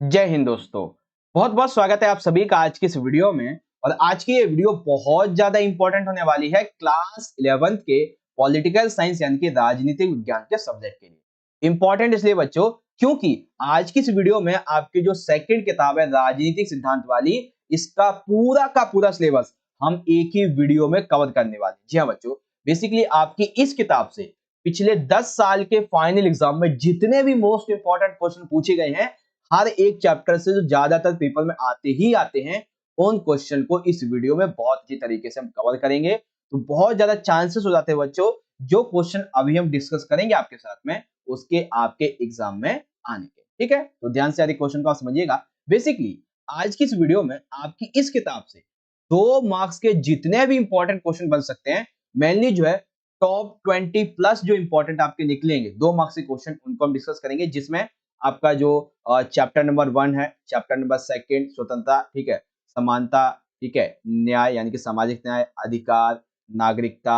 जय हिंद दोस्तों। बहुत बहुत स्वागत है आप सभी का आज की इस वीडियो में। और आज की ये वीडियो बहुत ज्यादा इंपॉर्टेंट होने वाली है क्लास 11th के पॉलिटिकल साइंस यानी कि राजनीतिक विज्ञान के सब्जेक्ट के लिए। इंपॉर्टेंट इसलिए बच्चों क्योंकि आज की इस वीडियो में आपकी जो सेकंड किताब है राजनीतिक सिद्धांत वाली, इसका पूरा का पूरा सिलेबस हम एक ही वीडियो में कवर करने वाले हैं। जी हाँ बच्चों, बेसिकली आपकी इस किताब से पिछले 10 साल के फाइनल एग्जाम में जितने भी मोस्ट इंपॉर्टेंट क्वेश्चन पूछे गए हैं, हर एक चैप्टर से जो ज्यादातर पेपर में आते ही आते हैं, उन क्वेश्चन को इस वीडियो में बहुत अच्छी तरीके से हम कवर करेंगे। तो बहुत ज्यादा चांसेस हो जाते हैं बच्चों, जो क्वेश्चन अभी हम डिस्कस करेंगे आपके साथ में, उसके आपके एग्जाम में आने के। ठीक है, तो ध्यान से सारे क्वेश्चन को आप समझिएगा। बेसिकली आज की इस वीडियो में आपकी इस किताब से 2 मार्क्स के जितने भी इंपॉर्टेंट क्वेश्चन बन सकते हैं, मेनली जो है टॉप 20 प्लस जो इंपॉर्टेंट आपके निकलेंगे 2 मार्क्स के क्वेश्चन, उनको हम डिस्कस करेंगे। जिसमें आपका जो चैप्टर नंबर 1 है, चैप्टर नंबर 2 स्वतंत्रता, ठीक है, समानता, ठीक है, न्याय यानी कि सामाजिक न्याय, अधिकार, नागरिकता,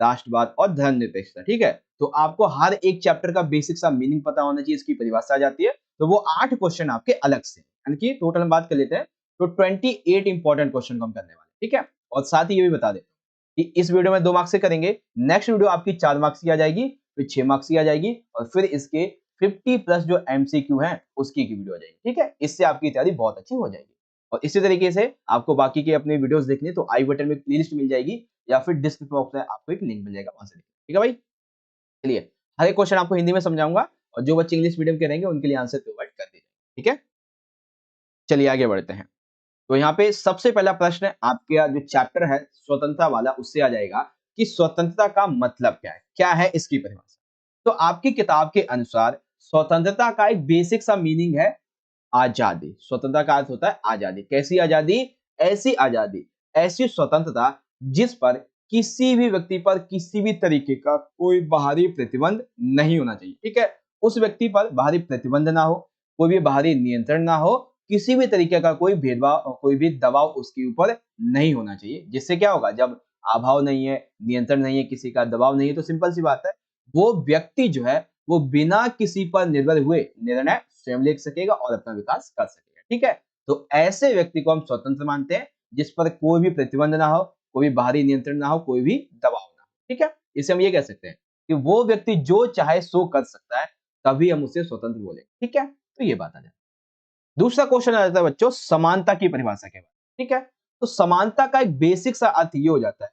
राष्ट्रवाद और धर्मनिरपेक्षता। ठीक है, तो आपको हर एक चैप्टर का बेसिक सा मीनिंग पता होना चाहिए, इसकी परिभाषा आ जाती है। तो वो 8 क्वेश्चन आपके अलग से, यानी कि टोटल हम बात कर लेते हैं तो 28 इंपॉर्टेंट क्वेश्चन हम करने वाले। ठीक है, और साथ ही ये भी बता दें कि इस वीडियो में 2 मार्क्स से करेंगे, नेक्स्ट वीडियो आपकी 4 मार्क्स की आ जाएगी, फिर 6 मार्क्स की आ जाएगी, और फिर इसके 50 प्लस जो एमसीक्यू हैं उसकी एक वीडियो आ जाएगी। ठीक है, इससे आपकी तैयारी बहुत अच्छी हो जाएगी। और इसी तरीके से आपको बाकी के अपने वीडियोस देखने तो आई बटन में प्लेलिस्ट मिल जाएगी, या फिर डिस्क्रिप्शन बॉक्स में आपको एक लिंक मिल जाएगा, वहां से। ठीक है भाई, चलिए हर एक क्वेश्चन आपको हिंदी में समझाऊंगा, और जो बच्चे इंग्लिश मीडियम के रहेंगे उनके लिए आंसर प्रोवाइड कर दीजिए। ठीक है, चलिए आगे बढ़ते हैं। तो यहाँ पे सबसे पहला प्रश्न आपका जो चैप्टर है स्वतंत्रता वाला, उससे आ जाएगा कि स्वतंत्रता का मतलब क्या है इसकी परिभाषा। तो आपकी किताब के अनुसार स्वतंत्रता का एक बेसिक सा मीनिंग है आजादी। स्वतंत्रता का अर्थ होता है आजादी। कैसी आजादी? ऐसी आजादी, ऐसी स्वतंत्रता जिस पर किसी भी व्यक्ति पर किसी भी तरीके का कोई बाहरी प्रतिबंध नहीं होना चाहिए। ठीक है, उस व्यक्ति पर बाहरी प्रतिबंध ना हो, कोई भी बाहरी नियंत्रण ना हो, किसी भी तरीके का कोई भेदभाव, कोई भी दबाव उसके ऊपर नहीं होना चाहिए। जिससे क्या होगा, जब अभाव नहीं है, नियंत्रण नहीं है, किसी का दबाव नहीं है, तो सिंपल सी बात है, वो व्यक्ति जो है वो बिना किसी पर निर्भर हुए निर्णय स्वयं ले सकेगा और अपना विकास कर सकेगा। ठीक है, तो ऐसे व्यक्ति को हम स्वतंत्र मानते हैं, जिस पर कोई भी प्रतिबंध ना हो, कोई भी बाहरी नियंत्रण ना हो, कोई भी दबाव ना हो। ठीक है, इसे हम ये कह सकते हैं कि वो व्यक्ति जो चाहे सो कर सकता है, तभी हम उसे स्वतंत्र बोले। ठीक है, तो ये बात आ जाए। दूसरा क्वेश्चन आ जाता है बच्चों समानता की परिभाषा के बाद। ठीक है, तो समानता का एक बेसिक सा अर्थ ये हो जाता है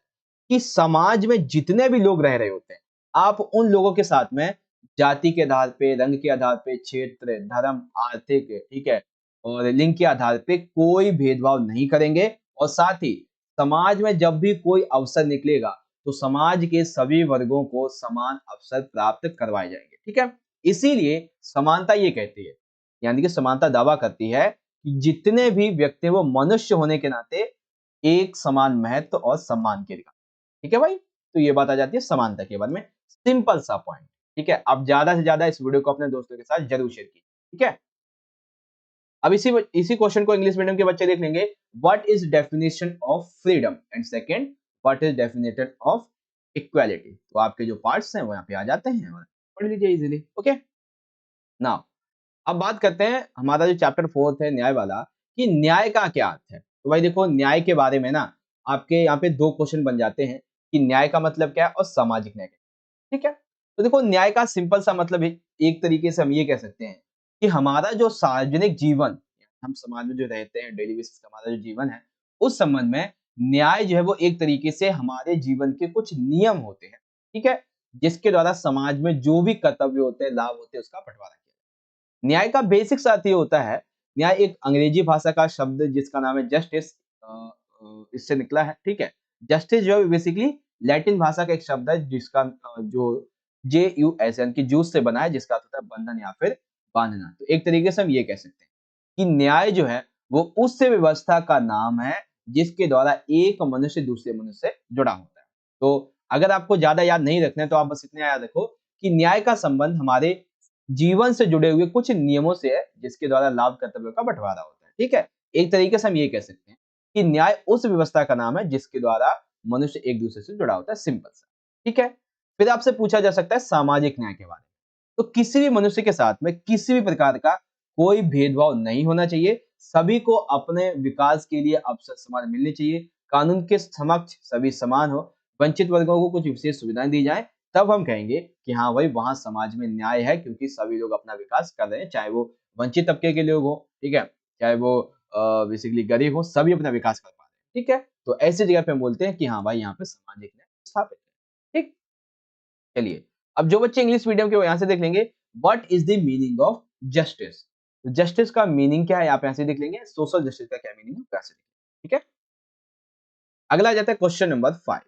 कि समाज में जितने भी लोग रह रहे होते हैं, आप उन लोगों के साथ में जाति के आधार पे, रंग के आधार पे, क्षेत्र, धर्म, आर्थिक, ठीक है, और लिंग के आधार पे कोई भेदभाव नहीं करेंगे। और साथ ही समाज में जब भी कोई अवसर निकलेगा, तो समाज के सभी वर्गों को समान अवसर प्राप्त करवाए जाएंगे। ठीक है, इसीलिए समानता ये कहती है, यानी कि समानता दावा करती है कि जितने भी व्यक्ति वो मनुष्य होने के नाते एक समान महत्व और सम्मान के अधिकार। ठीक है भाई, तो ये बात आ जाती है समानता के बारे में, सिंपल सा पॉइंट। ठीक है, अब ज्यादा से ज्यादा इस वीडियो को अपने दोस्तों के साथ जरूर शेयर कीजिए। ठीक है, अब इसी क्वेश्चन को इंग्लिश मीडियम के बच्चे देख लेंगे। What is definition of freedom, and second what is definition of equality. तो आपके जो पार्ट्स हैं वो यहाँ पे आ जाते हैं, और पढ़ लीजिए इजीली। ओके, नाउ अब बात करते हैं हमारा जो चैप्टर 4 है न्याय वाला, कि न्याय का क्या अर्थ है। तो भाई देखो, न्याय के बारे में ना आपके यहाँ पे 2 क्वेश्चन बन जाते हैं कि न्याय का मतलब क्या है और सामाजिक न्याय क्या है। ठीक है, तो देखो न्याय का सिंपल सा मतलब है, एक तरीके से हम ये कह सकते हैं कि हमारा जो सार्वजनिक जीवन, हम समाज में जो रहते हैं डेली बेसिस का हमारा जो जीवन है, उस संबंध में न्याय जो है वो एक तरीके से हमारे जीवन के कुछ नियम होते हैं। ठीक है, जिसके द्वारा समाज में जो भी कर्तव्य होते हैं, लाभ होते हैं, उसका बंटवारा किया। न्याय का बेसिक अर्थ ये होता है, न्याय एक अंग्रेजी भाषा का शब्द जिसका नाम है जस्टिस, इससे निकला है। ठीक है, जस्टिस जो है बेसिकली लैटिन भाषा का एक शब्द है, जिसका जो JUS यानी कि जूस से बना है, जिसका अर्थ होता है बंधन या फिर बांधना। तो एक तरीके से हम ये कह सकते हैं कि न्याय जो है वो उस व्यवस्था का नाम है जिसके द्वारा एक मनुष्य दूसरे मनुष्य से जुड़ा होता है। तो अगर आपको ज्यादा याद नहीं रखना है, तो आप बस इतना याद रखो कि न्याय का संबंध हमारे जीवन से जुड़े हुए कुछ नियमों से है, जिसके द्वारा लाभ कर्तव्यों का बंटवारा होता है। ठीक है, एक तरीके से हम ये कह सकते हैं कि न्याय उस व्यवस्था का नाम है जिसके द्वारा मनुष्य एक दूसरे से जुड़ा होता है, सिंपल सा। ठीक है, फिर आपसे पूछा जा सकता है सामाजिक न्याय के बारे में। तो किसी भी मनुष्य के साथ में किसी भी प्रकार का कोई भेदभाव नहीं होना चाहिए, सभी को अपने विकास के लिए अवसर समान मिलने चाहिए, कानून के समक्ष सभी समान हो, वंचित वर्गों को कुछ विशेष सुविधाएं दी जाएं, तब हम कहेंगे कि हाँ भाई वहां समाज में न्याय है, क्योंकि सभी लोग अपना विकास कर रहे हैं, चाहे वो वंचित तबके के लोग हो, ठीक है, चाहे वो बेसिकली गरीब हो, सभी अपना विकास कर पा रहे हैं, ठीक है। तो ऐसी जगह पे हम बोलते हैं कि हाँ भाई यहाँ पे सामाजिक न्याय स्थापित है, ठीक। चलिए, अब जो बच्चे इंग्लिश मीडियम के वो यहाँ से देख लेंगे, what is the meaning of justice. Justice का मीनिंग क्या है आप यहाँ से देख लेंगे, सोशल जस्टिस का क्या मीनिंग है यहाँ से, ठीक है। अगला आ जाता है क्वेश्चन नंबर 5,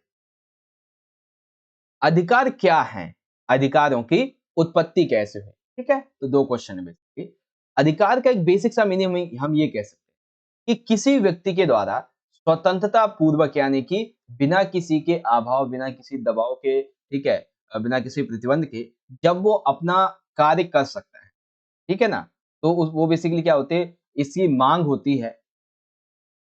अधिकार क्या है, अधिकारों की उत्पत्ति कैसे हुई, ठीक है। तो दो क्वेश्चन है बेसिकली। अधिकार का एक बेसिक सा मीनिंग हम ये कह सकते हैं कि किसी व्यक्ति के द्वारा स्वतंत्रता पूर्वक, यानी कि बिना किसी के अभाव, बिना किसी दबाव के, ठीक है, बिना किसी प्रतिबंध के, जब वो अपना कार्य कर सकता है, ठीक है ना। तो वो बेसिकली क्या होते हैं, इसकी मांग होती है,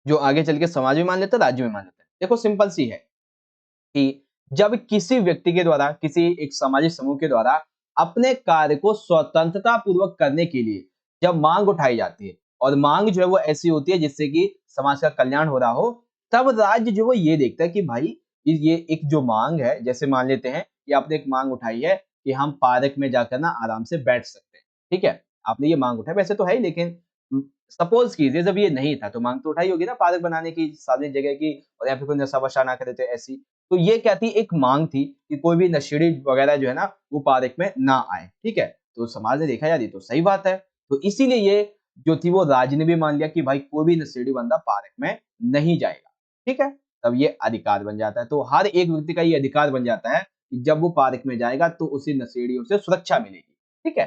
जो आगे चल के समाज में मान लेता है, राज्य में मान लेता है। देखो सिंपल सी है कि जब किसी व्यक्ति के द्वारा, किसी एक सामाजिक समूह के द्वारा अपने कार्य को स्वतंत्रता पूर्वक करने के लिए जब मांग उठाई जाती है, और मांग जो है वो ऐसी होती है जिससे कि समाज का कल्याण हो रहा हो, तब राज्य जो वो ये देखता है कि भाई ये एक जो मांग है, जैसे मान लेते हैं कि आपने एक मांग उठाई है कि हम पार्क में जाकर ना आराम से बैठ सकते हैं, ठीक है, आपने ये मांग उठाई, वैसे तो है ही, लेकिन सपोज कीजिए जब ये नहीं था, तो मांग तो उठाई होगी ना पार्क बनाने की, सार्वजनिक जगह की, और यहाँ पे कोई नशा वशा ना करे, तो ऐसी। तो ये क्या थी, एक मांग थी कि कोई भी नशेड़ी वगैरह जो है ना वो पार्क में ना आए, ठीक है। तो समाज ने देखा यार ये तो सही बात है, तो इसीलिए ये जो थी वो राज्य ने भी मान लिया कि भाई कोई भी नशेड़ी बंदा पार्क में नहीं जाएगा, ठीक है। तब ये अधिकार बन जाता है, तो हर एक व्यक्ति का ये अधिकार बन जाता है कि जब वो पार्क में जाएगा तो उसे नशेड़ियों से सुरक्षा मिलेगी, ठीक है।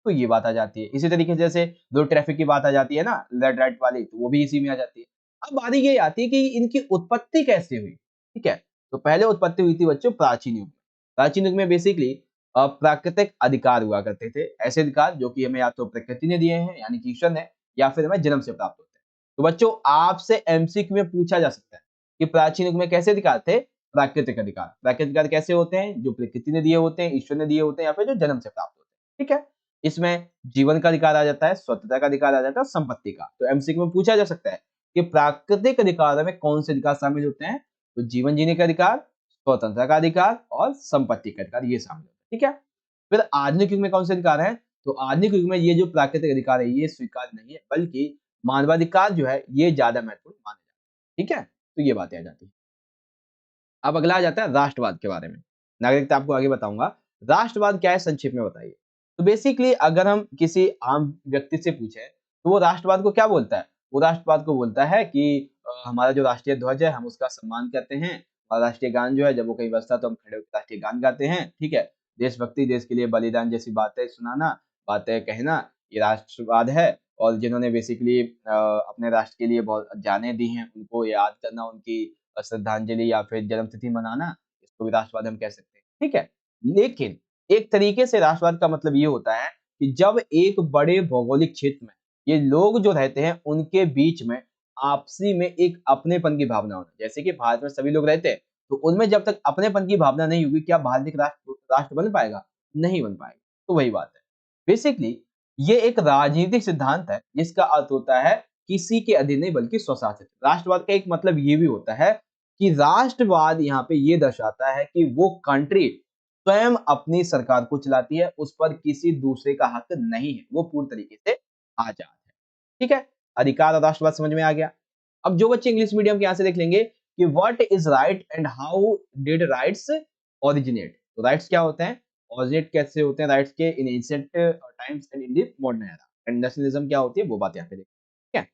तो ये बात आ जाती है। इसी तरीके से जैसे रोड ट्रैफिक की बात आ जाती है ना, रेड लाइट वाली, तो वो भी इसी में आ जाती है। अब बारी ये आती है कि इनकी उत्पत्ति कैसे हुई, ठीक है। तो पहले उत्पत्ति हुई थी बच्चों प्राचीन युग में। प्राचीन युग में बेसिकली प्राकृतिक अधिकार हुआ करते थे, ऐसे अधिकार जो कि हमें या तो प्रकृति ने दिए हैं, यानी कि ईश्वर ने, या फिर हमें जन्म से प्राप्त होते हैं। तो बच्चों आपसे एमसीक्यू में पूछा जा सकता है कि प्राचीन युग में कैसे अधिकार थे, प्राकृतिक अधिकार। प्राकृतिक अधिकार कैसे होते हैं, जो प्रकृति ने दिए होते हैं, ईश्वर ने दिए होते हैं, या फिर जो जन्म से प्राप्त होते हैं, ठीक है। इसमें जीवन का अधिकार आ जाता है, स्वतंत्रता का अधिकार आ जाता है, संपत्ति का। तो एमसीक्यू में पूछा जा सकता है कि प्राकृतिक अधिकार में कौन से अधिकार शामिल होते हैं, तो जीवन जीने का अधिकार, स्वतंत्रता का अधिकार और संपत्ति का अधिकार, ये शामिल होता है, ठीक है। फिर आधुनिक युग में कौन से अधिकार है, तो आधुनिक युग में ये जो प्राकृतिक अधिकार है ये स्वीकार नहीं है, बल्कि मानवाधिकार जो है ये ज्यादा महत्वपूर्ण माने जाते हैं, ठीक है। तो ये बातें आ जाती है। अब अगला आ जाता है राष्ट्रवाद के बारे में। नागरिकता आपको आगे बताऊंगा। राष्ट्रवाद क्या है संक्षेप में बताइए। तो बेसिकली अगर हम किसी आम व्यक्ति से पूछे तो वो राष्ट्रवाद को क्या बोलता है, वो राष्ट्रवाद को बोलता है कि हमारा जो राष्ट्रीय ध्वज है हम उसका सम्मान करते हैं, और राष्ट्रीय गान जो है जब वो कहीं बजता है तो हम खड़े होकर राष्ट्रीय गान गाते हैं, ठीक है। देशभक्ति, देश के लिए बलिदान जैसी बातें सुनाना, बातें कहना, ये राष्ट्रवाद है। और जिन्होंने बेसिकली अपने राष्ट्र के लिए बहुत जानें दी हैं उनको याद करना, उनकी श्रद्धांजलि या फिर जन्म तिथि मनाना, इसको भी राष्ट्रवाद हम कह सकते हैं, ठीक है। लेकिन एक तरीके से राष्ट्रवाद का मतलब ये होता है कि जब एक बड़े भौगोलिक क्षेत्र में ये लोग जो रहते हैं उनके बीच में आपसी में एक अपनेपन की भावना होना, जैसे कि भारत में सभी लोग रहते हैं, तो उनमें जब तक अपनेपन की भावना नहीं होगी, क्या भारत एक राष्ट्र बन पाएगा, नहीं बन पाएगा। तो वही बात है बेसिकली, ये एक राजनीतिक सिद्धांत है जिसका अर्थ होता है किसी के अधीन नहीं बल्कि स्वशासित। राष्ट्रवाद का एक मतलब ये भी होता है कि राष्ट्रवाद यहाँ पे ये दर्शाता है कि वो कंट्री स्वयं अपनी सरकार को चलाती है, उस पर किसी दूसरे का हक नहीं है, वो पूरी तरीके से आजाद है, ठीक है। अधिकार और राष्ट्रवाद समझ में आ गया। अब जो बच्चे इंग्लिश मीडियम के यहाँ से देख लेंगे कि what is right and how did rights originate. तो राइट्स क्या होते हैं, ओरिजिनेट कैसे होते हैं राइट्स के इन ancient times and in the modern era, and nationalism क्या होती है वो बात यहाँ पे देखते हैं, ठीक है।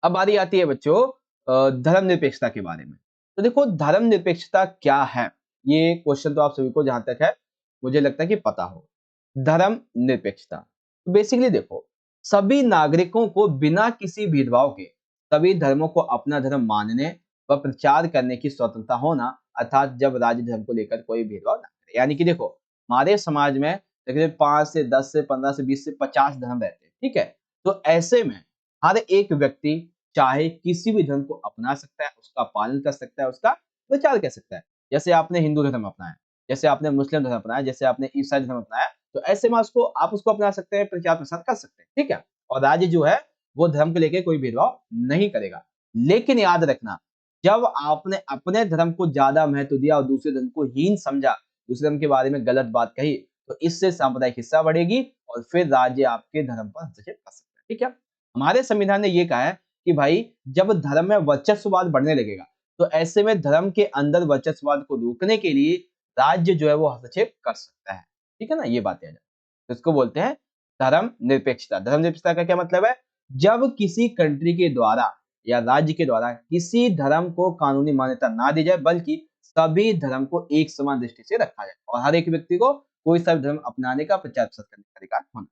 अब बारी आती है बच्चों धर्मनिरपेक्षता के बारे में। तो देखो धर्मनिरपेक्षता क्या है, ये क्वेश्चन तो आप सभी को जहां तक है मुझे लगता है कि पता हो। धर्मनिरपेक्षता तो बेसिकली देखो, सभी नागरिकों को बिना किसी भेदभाव के सभी धर्मों को अपना धर्म मानने व प्रचार करने की स्वतंत्रता होना, अर्थात जब राज्य धर्म को लेकर कोई भेदभाव ना करे। यानी कि देखो हमारे समाज में तकरीबन 5 से 10 से 15 से 20 से 50 धर्म रहते हैं, ठीक है। तो ऐसे में हर एक व्यक्ति चाहे किसी भी धर्म को अपना सकता है, उसका पालन कर सकता है, उसका प्रचार कर सकता है। जैसे आपने हिंदू धर्म अपनाया, जैसे आपने मुस्लिम धर्म अपनाया, जैसे आपने ईसाई धर्म अपनाया, तो ऐसे में आप उसको अपना सकते हैं, प्रचार प्रसार कर सकते हैं, ठीक है। और राज्य जो है वो धर्म को लेकर कोई भेदभाव नहीं करेगा। लेकिन याद रखना, जब आपने अपने धर्म को ज्यादा महत्व दिया और दूसरे धर्म को हीन समझा, दूसरे धर्म के बारे में गलत बात कही, तो इससे सांप्रदायिक हिस्सा बढ़ेगी और फिर राज्य आपके धर्म पर हस्तक्षेप कर सकता है, ठीक है। हमारे संविधान ने ये कहा है कि भाई जब धर्म में वर्चस्ववाद बढ़ने लगेगा, तो ऐसे में धर्म के अंदर वर्चस्ववाद को रोकने के लिए राज्य जो है वो हस्तक्षेप कर सकता है, ठीक है ना। ये बातें आ जाती है, तो इसको बोलते हैं धर्म निरपेक्षता। धर्म निरपेक्षता का क्या मतलब है? जब किसी कंट्री के द्वारा या राज्य के द्वारा किसी धर्म को कानूनी मान्यता ना दी जाए, बल्कि सभी धर्म को एक समान दृष्टि से रखा जाए और हर एक व्यक्ति को कोई सा भी धर्म अपनाने का, प्रचार प्रसार करने का अधिकार होना,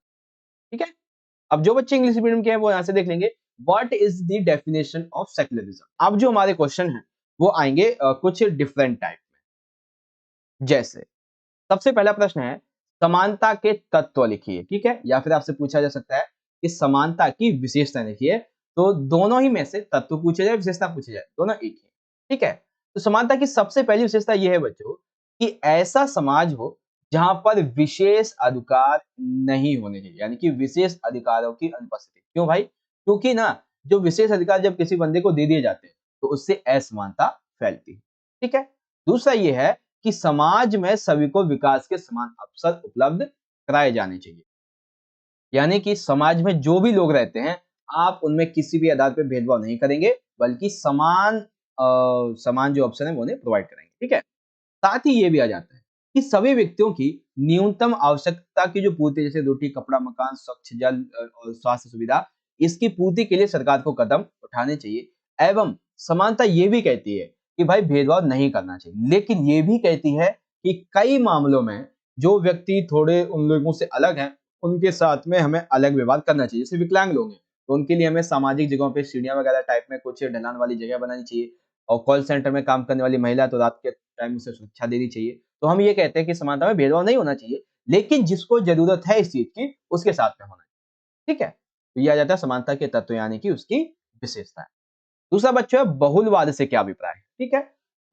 ठीक है। अब जो बच्चे इंग्लिश मीडियम के हैं वो यहाँ से देख लेंगे, what is the definition of secularism. अब जो हमारे क्वेश्चन है वो आएंगे कुछ डिफरेंट टाइप में। जैसे सबसे पहला प्रश्न है, समानता के तत्व लिखिए, ठीक है। या फिर आपसे पूछा जा सकता है कि समानता की विशेषता लिखिए। तो दोनों ही में से तत्व पूछे जाए, विशेषता पूछे जाए, दोनों एक ही, ठीक है। तो समानता की सबसे पहली विशेषता यह है बच्चों कि ऐसा समाज हो जहां पर विशेष अधिकार नहीं होने चाहिए, यानी कि विशेष अधिकारों की अनुपस्थिति। क्यों भाई? क्योंकि ना जो विशेष अधिकार जब किसी बंदे को दे दिए जाते हैं तो उससे असमानता फैलती है, ठीक है। दूसरा यह है कि समाज में सभी को विकास के समान अवसर उपलब्ध कराए जाने चाहिए, यानी कि समाज में जो भी लोग रहते हैं आप उनमें किसी भी आधार पर भेदभाव नहीं करेंगे, बल्कि समान जो अवसर है वो उन्हें प्रोवाइड करेंगे, ठीक है। साथ ही ये भी आ जाता है कि सभी व्यक्तियों की न्यूनतम आवश्यकता की जो पूर्ति, जैसे रोटी, कपड़ा, मकान, स्वच्छ जल और स्वास्थ्य सुविधा, इसकी पूर्ति के लिए सरकार को कदम उठाने चाहिए। एवं समानता ये भी कहती है कि भाई भेदभाव नहीं करना चाहिए, लेकिन ये भी कहती है कि कई मामलों में जो व्यक्ति थोड़े उन लोगों से अलग हैं, उनके साथ में हमें अलग व्यवहार करना चाहिए। जैसे विकलांग लोग हैं तो उनके लिए हमें सामाजिक जगहों पे सीढ़ियां वगैरह टाइप में कुछ ढलान वाली जगह बनानी चाहिए। और कॉल सेंटर में काम करने वाली महिला तो रात के टाइम उसे सुरक्षा देनी चाहिए। तो हम ये कहते हैं कि समानता में भेदभाव नहीं होना चाहिए, लेकिन जिसको जरूरत है इस चीज की उसके साथ में होना चाहिए, ठीक है। तो ये आ जाता है समानता के तत्व, यानी कि उसकी विशेषता है। दूसरा बच्चों है बहुलवाद से क्या अभिप्राय है, ठीक है।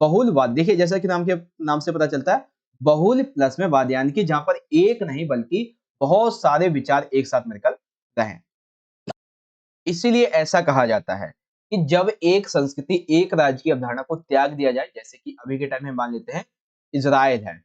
बहुलवाद देखिए, जैसा कि नाम से पता चलता है, बहुल प्लस में वाद, यानी कि जहां पर एक नहीं बल्कि बहुत सारे विचार एक साथ मिलकर रहें। इसीलिए ऐसा कहा जाता है कि जब एक संस्कृति, एक राज्य की अवधारणा को त्याग दिया जाए, जैसे कि अभी के टाइम में मान लेते हैं इजराइल है,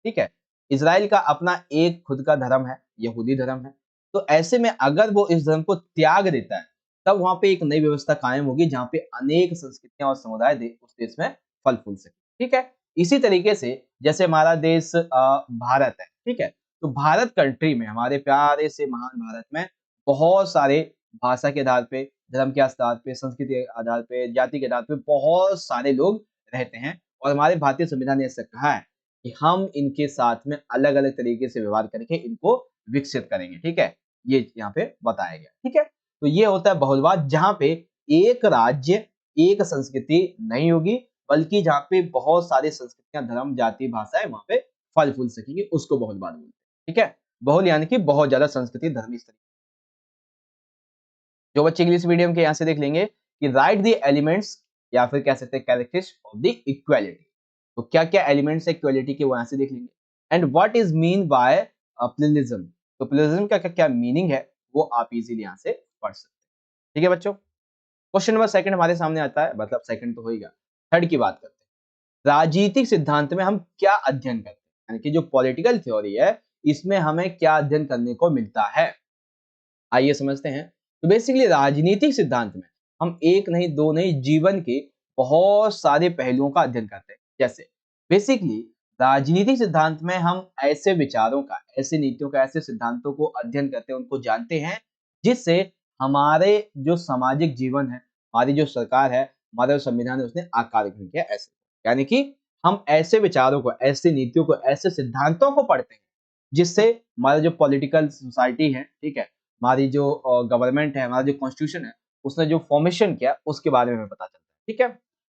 ठीक है। इजराइल का अपना एक खुद का धर्म है, यहूदी धर्म है। तो ऐसे में अगर वो इस धर्म को त्याग देता है, तब वहां पे एक नई व्यवस्था कायम होगी जहां पे अनेक संस्कृतियां और समुदाय उस देश में फल फूल सके, ठीक है। इसी तरीके से जैसे हमारा देश भारत है, ठीक है। तो भारत कंट्री में, हमारे प्यारे से महान भारत में बहुत सारे भाषा के आधार पे, धर्म के आधार पे, संस्कृति के आधार पे, जाति के आधार पे बहुत सारे लोग रहते हैं। और हमारे भारतीय संविधान ने ऐसा कहा है कि हम इनके साथ में अलग अलग तरीके से व्यवहार करके इनको विकसित करेंगे, ठीक है। ये यहाँ पे बताया गया, ठीक है। तो ये होता है बहुलवाद, जहां पे एक राज्य, एक संस्कृति नहीं होगी, बल्कि जहाँ पे बहुत सारी संस्कृतियां, धर्म, जाति, भाषाएं वहां पे फल फूल सकेंगी, उसको बहुलवाद बोलते हैं, ठीक है। बहुल यानी कि बहुत ज्यादा संस्कृति, धर्म इस तरीके। जो बच्चे इंग्लिश मीडियम के यहाँ से देख लेंगे कि राइट द एलिमेंट्स, या फिर कह सकते हैं कैरेक्टरिस्टिक्स ऑफ द इक्वालिटी। तो क्या क्या एलिमेंट्स है इक्वालिटी के, वो यहाँ से देख लेंगे। And what is mean bye pluralism, तो प्लुरलिज्म का क्या क्या मीनिंग है वो आप इजीली यहाँ से पढ़ सकते हैं, ठीक है बच्चों। क्वेश्चन नंबर सेकंड हमारे सामने आता है, मतलब सेकंड तो होगा। थर्ड की बात करते हैं, राजनीतिक सिद्धांत में हम क्या अध्ययन करते हैं, यानी कि जो पॉलिटिकल थ्योरी है इसमें हमें क्या अध्ययन करने को मिलता है, आइए समझते हैं। तो बेसिकली राजनीतिक सिद्धांत में हम एक नहीं, दो नहीं, जीवन के बहुत सारे पहलुओं का अध्ययन करते हैं। जैसे बेसिकली राजनीतिक सिद्धांत में हम ऐसे विचारों का, ऐसे नीतियों का, ऐसे सिद्धांतों को अध्ययन करते हैं, उनको जानते हैं, जिससे हमारे जो सामाजिक जीवन है, हमारी जो सरकार है, हमारा जो संविधान है, उसने आकार ग्रहण किया ऐसे। यानी कि हम ऐसे विचारों को, ऐसे नीतियों को, ऐसे सिद्धांतों को पढ़ते हैं जिससे हमारा जो पॉलिटिकल सोसाइटी है, ठीक है, हमारी जो गवर्नमेंट है, हमारा जो कॉन्स्टिट्यूशन है, उसने जो फॉर्मेशन किया उसके बारे में हमें पता चलता है, ठीक है।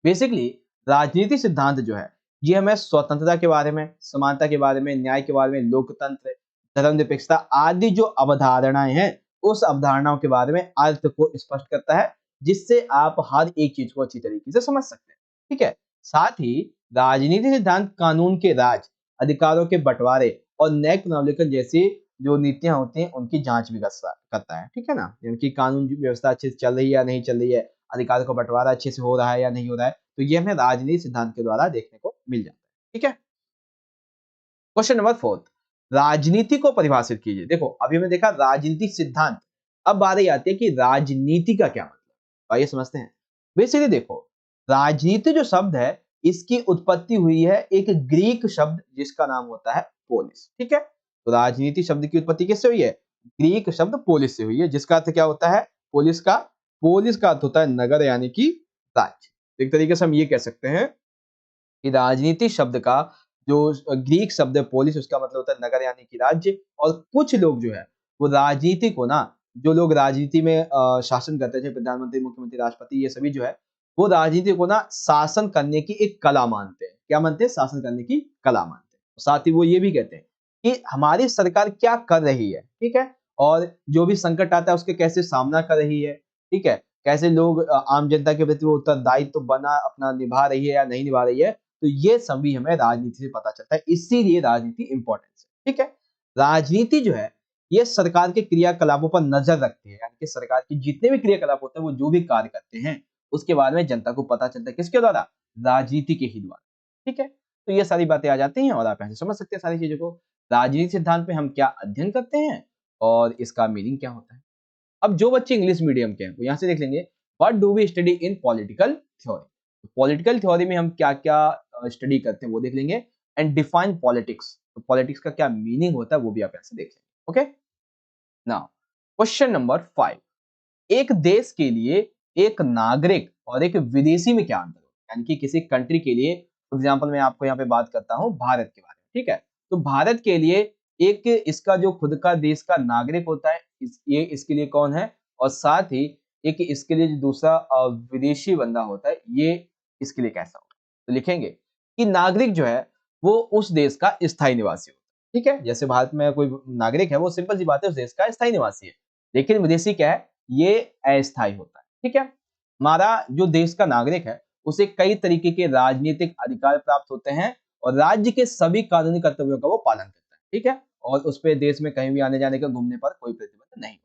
बेसिकली राजनीतिक सिद्धांत जो है ये हमें स्वतंत्रता के बारे में, समानता के बारे में, न्याय के बारे में, लोकतंत्र, धर्मनिरपेक्षता आदि जो अवधारणाएं हैं, उस अवधारणाओं के बारे में अर्थ को स्पष्ट करता है, जिससे आप हर एक चीज को अच्छी तरीके से समझ सकते हैं, ठीक है। साथ ही राजनीतिक सिद्धांत कानून के राज, अधिकारों के बंटवारे और न्यायिक पुनरावलोकन जैसी जो नीतियां होती हैं उनकी जांच भी करता है, ठीक है ना। इनकी कानून व्यवस्था अच्छे से चल रही है या नहीं चल रही है, अधिकार का बंटवारा अच्छे से हो रहा है या नहीं हो रहा है, तो ये हमें राजनीतिक सिद्धांत के द्वारा देखने को मिल जाता है, ठीक है। क्वेश्चन नंबर 4, राजनीति को परिभाषित कीजिए। देखो अभी हमने देखा राजनीतिक सिद्धांत, अब बारी आती है कि राजनीति का क्या मतलब। आइए समझते हैं। बेसिकली देखो, राजनीति जो शब्द है इसकी उत्पत्ति हुई है एक ग्रीक शब्द जिसका नाम होता है पोलिस, ठीक है। तो राजनीति शब्द की उत्पत्ति किससे हुई है? ग्रीक शब्द पोलिस से हुई है, जिसका अर्थ क्या होता है? पोलिस का अर्थ होता है नगर यानी कि राज्य। एक तरीके से हम ये कह सकते हैं कि राजनीति शब्द का जो ग्रीक शब्द है पोलिस, उसका मतलब होता है नगर यानी कि राज्य। और कुछ लोग जो है वो राजनीति को ना, जो लोग राजनीति में शासन करते थे, प्रधानमंत्री, मुख्यमंत्री, राष्ट्रपति, ये सभी जो है वो राजनीति को ना शासन करने की एक कला मानते हैं। क्या मानते हैं? शासन करने की कला मानते हैं। साथ ही वो ये भी कहते हैं कि हमारी सरकार क्या कर रही है, ठीक है, और जो भी संकट आता है उसके कैसे सामना कर रही है, ठीक है, कैसे लोग आम जनता के प्रति वो उत्तरदायित्व बना अपना निभा रही है या नहीं निभा रही है। तो ये सभी हमें राजनीति से पता चलता है, इसीलिए राजनीति इंपॉर्टेंस है, ठीक है। राजनीति जो है ये सरकार के क्रियाकलापों पर नजर रखती है, यानी कि सरकार के जितने भी क्रियाकलाप होते हैं, वो जो भी कार्य करते हैं उसके बारे में जनता को पता चलता है, किसके द्वारा? राजनीति के ही द्वारा, ठीक है। तो ये सारी बातें आ जाती हैं और आप ऐसे समझ सकते हैं सारी चीजों को। राजनीति सिद्धांत में हम क्या अध्ययन करते हैं और इसका मीनिंग क्या होता है। अब जो बच्चे इंग्लिश मीडियम के हैं वो यहाँ से देख लेंगे, what do we study in political theory. Political theory में हम क्या क्या स्टडी करते हैं वो देख लेंगे। एंड डिफाइन पॉलिटिक्स, तो पॉलिटिक्स का क्या मीनिंग होता है वो भी आप यहाँ से देख लेंगे। ओके, नाउ क्वेश्चन नंबर 5, एक देश के लिए एक नागरिक और एक विदेशी में क्या अंतर है? यानी कि किसी कंट्री के लिए, फॉर एग्जांपल मैं आपको यहाँ पे बात करता हूँ भारत के बारे में, ठीक है। तो भारत के लिए एक इसका जो खुद का देश का नागरिक होता है, ये इसके लिए कौन है, और साथ ही एक इसके लिए जो दूसरा विदेशी बंदा होता है, ये इसके लिए कैसा होगा। तो लिखेंगे कि नागरिक जो है वो उस देश का स्थायी निवासी होता है, ठीक है। जैसे भारत में कोई नागरिक है वो सिंपल सी बात है उस देश का स्थायी निवासी है। लेकिन विदेशी क्या है? ये अस्थायी होता है, ठीक है। हमारा जो देश का नागरिक है उसे कई तरीके के राजनीतिक अधिकार प्राप्त होते हैं और राज्य के सभी कानूनी कर्तव्यों का वो पालन करता है, ठीक है। और उस पे देश में कहीं भी आने जाने का, घूमने पर कोई प्रतिबंध नहीं।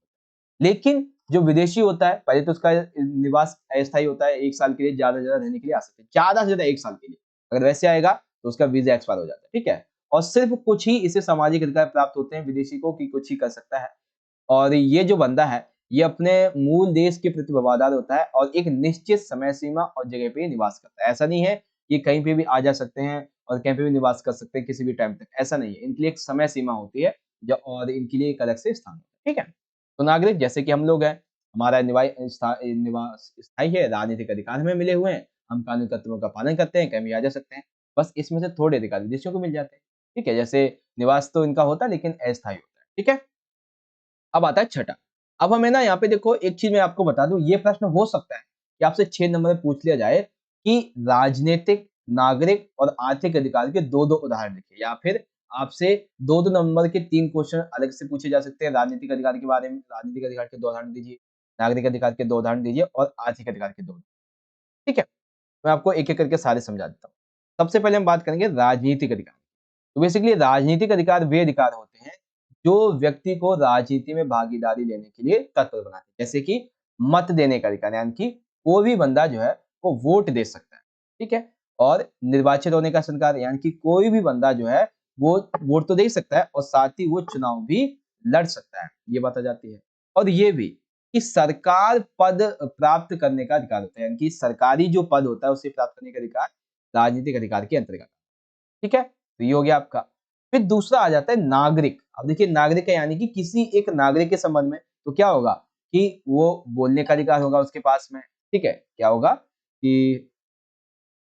लेकिन जो विदेशी होता है, पहले तो उसका निवास अस्थायी होता है, 1 साल के लिए, ज्यादा से ज्यादा रहने के लिए आ सकते हैं, ज्यादा से ज्यादा 1 साल के लिए। अगर वैसे आएगा तो उसका वीजा एक्सपायर हो जाता है, ठीक है। और सिर्फ कुछ ही इसे सामाजिक अधिकार प्राप्त होते हैं विदेशी को, कि कुछ ही कर सकता है। और ये जो बंदा है ये अपने मूल देश के प्रति वफादार होता है और एक निश्चित समय सीमा और जगह पे निवास करता है। ऐसा नहीं है कि कहीं पे भी आ जा सकते हैं और कहीं पे भी निवास कर सकते हैं किसी भी टाइम तक, ऐसा नहीं है। इनके लिए एक समय सीमा होती है जो, और इनके लिए एक अलग से स्थान होता है, ठीक है। तो नागरिक जैसे कि हम लोग हैं, हमारा निवास स्थायी है, राजनीतिक अधिकार हमें मिले हुए हैं, हम कानूनी कर्तव्यों का पालन करते हैं, कहीं भी आ जा सकते हैं। बस इसमें से थोड़े अधिकार विदेशियों को मिल जाते हैं, ठीक है। जैसे निवास तो इनका होता है लेकिन अस्थायी होता है, ठीक है। अब आता है छठा। अब हमें ना यहाँ पे देखो एक चीज मैं आपको बता दूं, ये प्रश्न हो सकता है कि आपसे 6 नंबर में पूछ लिया जाए कि राजनीतिक, नागरिक और आर्थिक अधिकार के दो दो उदाहरण लिखिए, या फिर आपसे दो दो नंबर के 3 क्वेश्चन अलग से पूछे जा सकते हैं। राजनीतिक अधिकार के बारे में, राजनीतिक अधिकार के 2 उदाहरण दीजिए, नागरिक अधिकार के 2 उदाहरण दीजिए और आर्थिक अधिकार के 2, ठीक है। मैं आपको एक एक करके सारे समझा देता हूँ। सबसे पहले हम बात करेंगे राजनीतिक अधिकार। तो बेसिकली राजनीतिक अधिकार वे अधिकार होते हैं जो व्यक्ति को राजनीति में भागीदारी लेने के लिए तत्पर बनाते हैं। जैसे कि मत देने का अधिकार, यानी कि कोई भी बंदा जो है वो वोट दे सकता है, ठीक है। और निर्वाचित होने का अधिकार, यानी कि कोई भी बंदा जो है वो वोट तो दे ही सकता है और साथ ही वो चुनाव भी लड़ सकता है, ये बात आ जाती है। और ये भी कि सरकार पद प्राप्त करने का अधिकार होता है, यानी कि सरकारी जो पद होता है उसे प्राप्त करने का अधिकार राजनीतिक अधिकार के अंतर्गत, ठीक है। तो ये हो गया आपका। फिर दूसरा आ जाता है नागरिक। अब देखिए नागरिक है यानी कि किसी एक नागरिक के संबंध में तो क्या होगा कि वो बोलने का अधिकार होगा उसके पास में, ठीक है। क्या होगा कि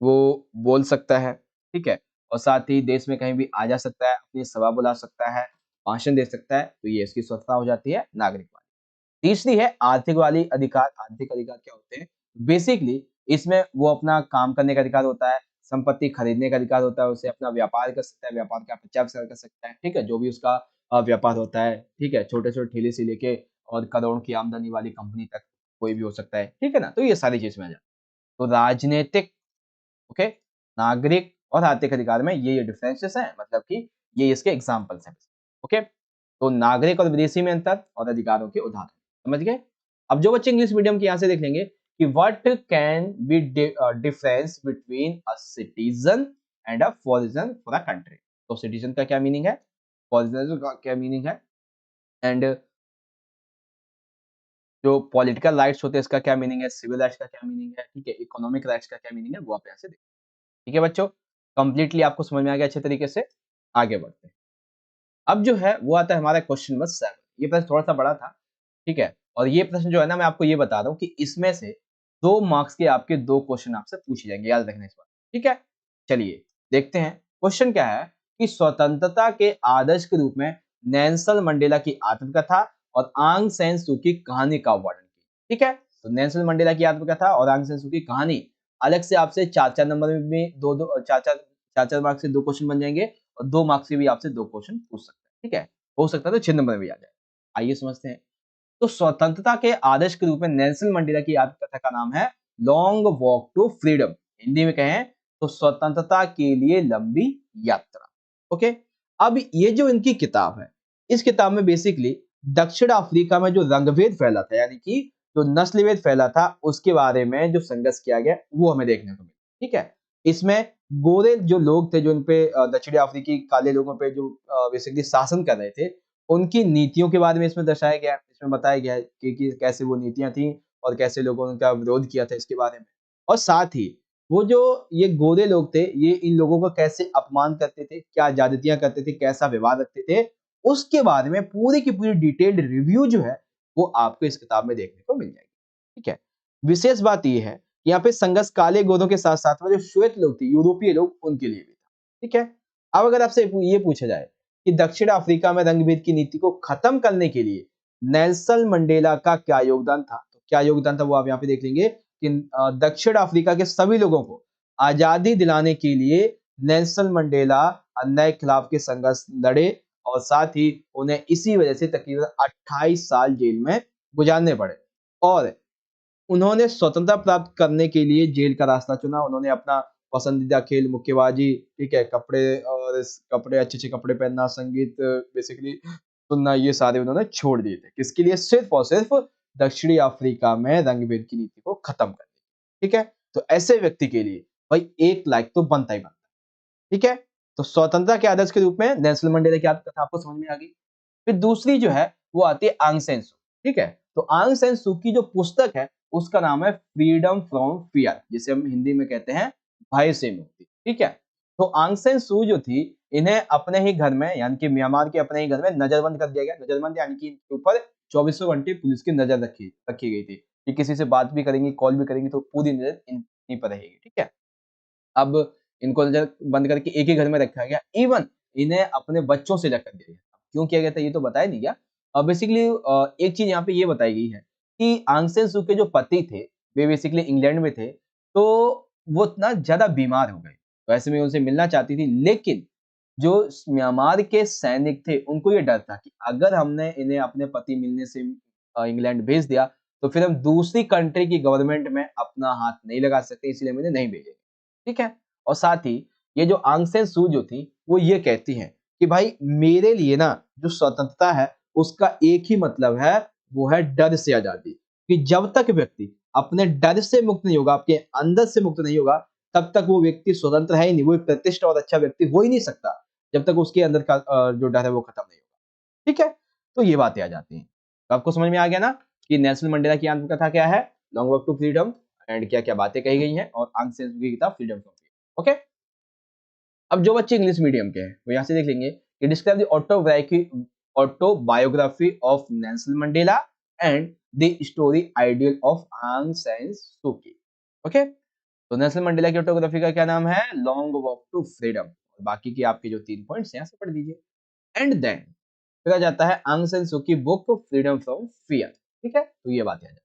वो बोल सकता है, ठीक है। और साथ ही देश में कहीं भी आ जा सकता है, अपनी सभा बुला सकता है, भाषण दे सकता है, तो ये इसकी स्वतंत्रता हो जाती है नागरिक वाली। तीसरी है आर्थिक वाली अधिकार। आर्थिक अधिकार क्या होते हैं? बेसिकली इसमें वो अपना काम करने का अधिकार होता है, संपत्ति खरीदने का अधिकार होता है, उसे अपना व्यापार कर सकता है, व्यापार का प्रचार प्रसार कर सकता है, ठीक है। जो भी उसका व्यापार होता है, ठीक है, छोटे-छोटे ठेले से लेके और करोड़ों की आमदनी वाली कंपनी तक कोई भी हो सकता है, ठीक है ना? तो ये सारी चीज़ में आ जाती है। तो राजनीतिक, ओके, नागरिक और आर्थिक अधिकार में ये डिफरेंसेस हैं, मतलब कि ये इसके एग्जाम्पल्स हैं। ओके, तो नागरिक और विदेशी में अंतर और अधिकारों के उदाहरण, समझ गए। अब जो बच्चे इंग्लिश मीडियम के यहाँ से देख लेंगे कि what can be difference between a citizen and a foreigner for a country. तो सिटीजन का क्या मीनिंग है, फॉरेनर का क्या मीनिंग है, एंड जो पॉलिटिकल राइट्स होते हैं इसका क्या मीनिंग है, सिविल राइट्स का क्या मीनिंग है, ठीक है, इकोनॉमिक राइट्स का क्या मीनिंग है, वो आप यहाँ से देखें। ठीक है बच्चों, कंप्लीटली आपको समझ में आ गया अच्छे तरीके से। आगे बढ़ते हैं। अब जो है वो आता है हमारा क्वेश्चन नंबर 7। ये प्रश्न थोड़ा सा बड़ा था, ठीक है, और ये प्रश्न जो है ना मैं आपको ये बता रहा हूँ कि इसमें से 2 मार्क्स के आपके 2 क्वेश्चन आपसे पूछे जाएंगे, याद रखना इस बार, ठीक है। चलिए देखते हैं क्वेश्चन क्या है कि स्वतंत्रता के आदर्श के रूप में नेल्सन मंडेला की आत्मकथा और आंग सैन सू की कहानी का वर्णन कीजिए। ठीक है, तो नेल्सन मंडेला की आत्मकथा और आंग सैन सू की कहानी अलग से आपसे 4-4 नंबर में भी 2-2 4-4 मार्क्स से 2 क्वेश्चन बन जाएंगे और 2 मार्क्स से भी आपसे 2 क्वेश्चन पूछ सकते हैं। ठीक है, हो सकता है तो 6 नंबर में भी आ जाए। आइए समझते हैं। तो स्वतंत्रता के आदर्श के रूप में नेल्सन मंडेला की आत्मकथा का नाम है long walk to freedom. Hindi में कहें तो स्वतंत्रता के लिए लंबी यात्रा। ओके, अब ये जो इनकी किताब है, इस किताब में बेसिकली दक्षिण अफ्रीका में जो रंगभेद फैला था, यानी कि जो नस्लभेद फैला था, उसके बारे में जो संघर्ष किया गया वो हमें देखने को मिला। ठीक है, इसमें गोरे जो लोग थे, जो इन पे दक्षिणी अफ्रीकी काले लोगों पे जो बेसिकली शासन कर रहे थे, उनकी नीतियों के बारे में इसमें दर्शाया गया है, इसमें बताया गया है कि कैसे वो नीतियाँ थी और कैसे लोगों ने उनका विरोध किया था इसके बारे में। और साथ ही वो जो ये गोरे लोग थे, ये इन लोगों को कैसे अपमान करते थे, क्या ज्यादतियाँ करते थे, कैसा व्यवहार रखते थे, उसके बारे में पूरी की पूरी डिटेल्ड रिव्यू जो है वो आपको इस किताब में देखने को मिल जाएगी। ठीक है, विशेष बात ये है कि यहाँ पे संघर्ष काले गोरों के साथ साथ में जो श्वेत लोग थे, यूरोपीय लोग, उनके लिए भी था। ठीक है, अब अगर आपसे ये पूछा जाए कि दक्षिण अफ्रीका में रंगभेद की नीति को खत्म करने के लिए नेल्सन मंडेला का क्या योगदान था, तो क्या योगदान था वो आप यहाँ पे देख लेंगे कि दक्षिण अफ्रीका के सभी लोगों को आजादी दिलाने के लिए नेल्सन मंडेला अन्याय के खिलाफ के संघर्ष लड़े और साथ ही उन्हें इसी वजह से तकरीबन 28 साल जेल में गुजारने पड़े और उन्होंने स्वतंत्रता प्राप्त करने के लिए जेल का रास्ता चुना। उन्होंने अपना पसंदीदा खेल मुक्केबाजी, ठीक है, कपड़े अच्छे-अच्छे कपड़े पहनना, संगीत बेसिकली सुनना, ये सारे उन्होंने छोड़ दिए थे। किसके लिए? सिर्फ और सिर्फ दक्षिणी अफ्रीका में रंग-भेद की नीति को खत्म करने। ठीक है? तो ऐसे व्यक्ति के लिए भाई 1 लाइक तो बनता ही बनता है। ठीक है? तो स्वतंत्रता के आदर्श के रूप में नेल्सन मंडेला की कथा आपको समझ में आ गई। फिर दूसरी जो है वो आती है आंग सैन सू। ठीक है? तो आंग सैन सू की जो पुस्तक है उसका नाम है फ्रीडम फ्रॉम फियर, जिसे हम हिंदी में कहते हैं भय से मुक्ति। ठीक है? तो आंग सैन सू जो थी, इन्हें अपने ही घर में, यानी कि म्यांमार के अपने ही घर में नजरबंद कर दिया गया। नजरबंद यानी कि इनके ऊपर चौबीसों घंटे पुलिस की नजर रखी गई थी कि किसी से बात भी करेंगी, कॉल भी करेंगी तो पूरी नजर इन्हीं पर रहेगी। ठीक है? अब इनको नजर बंद करके एक ही घर में रखा गया। इवन इन्हें अपने बच्चों से अलग कर दिया गया। क्यों किया गया था ये तो बताया नहीं गया। बेसिकली एक चीज यहाँ पे ये बताई गई है कि आंग सैन सू के जो पति थे, वे बेसिकली इंग्लैंड में थे, तो वो इतना ज्यादा बीमार हो गए। तो ऐसे में उनसे मिलना चाहती थी, लेकिन जो म्यांमार के सैनिक थे उनको ये डर था कि अगर हमने इन्हें अपने पति मिलने से इंग्लैंड भेज दिया तो फिर हम दूसरी कंट्री की गवर्नमेंट में अपना हाथ नहीं लगा सकते, इसलिए हम इन्हें नहीं भेजेंगे। ठीक है? और साथ ही ये जो आंग सैन सू जो थी वो ये कहती हैं कि भाई मेरे लिए ना जो स्वतंत्रता है उसका एक ही मतलब है, वो है डर से आजादी। कि जब तक व्यक्ति अपने डर से मुक्त नहीं होगा, आपके अंदर से मुक्त नहीं होगा, तब तक वो व्यक्ति स्वतंत्र है ही नहीं, वो एक प्रतिष्ठित और अच्छा व्यक्ति हो ही नहीं सकता जब तक उसके अंदर का जो डर है वो खत्म नहीं होगा। ठीक है? तो ये बातें आ जाती हैं। तो आपको समझ में आ गया ना कि नेल्सन मंडेला की आत्मकथा क्या है, long walk to freedom, and क्या क्या बातें कही गई हैं, और आंग सैन सू की किताब फ्रीडम फ्रॉम फियर। ओके, अब जो बच्चे इंग्लिश मीडियम के हैं वो यहाँ से देख लेंगे कि describe the autobiography of Nelson Mandela and the story ideal of आंग सैन सू की। ओके, तो नेल्सन मंडेला की ऑटोग्राफी का क्या नाम है? Long walk to freedom. और बाकी की आपके जो 3 पॉइंट्स हैं यहाँ से पढ़ दीजिए। एंड देन फिर आ जाता है आंग सैन सू की बुक फ्रीडम फ्रॉम फियर। ठीक है, तो ये बात है।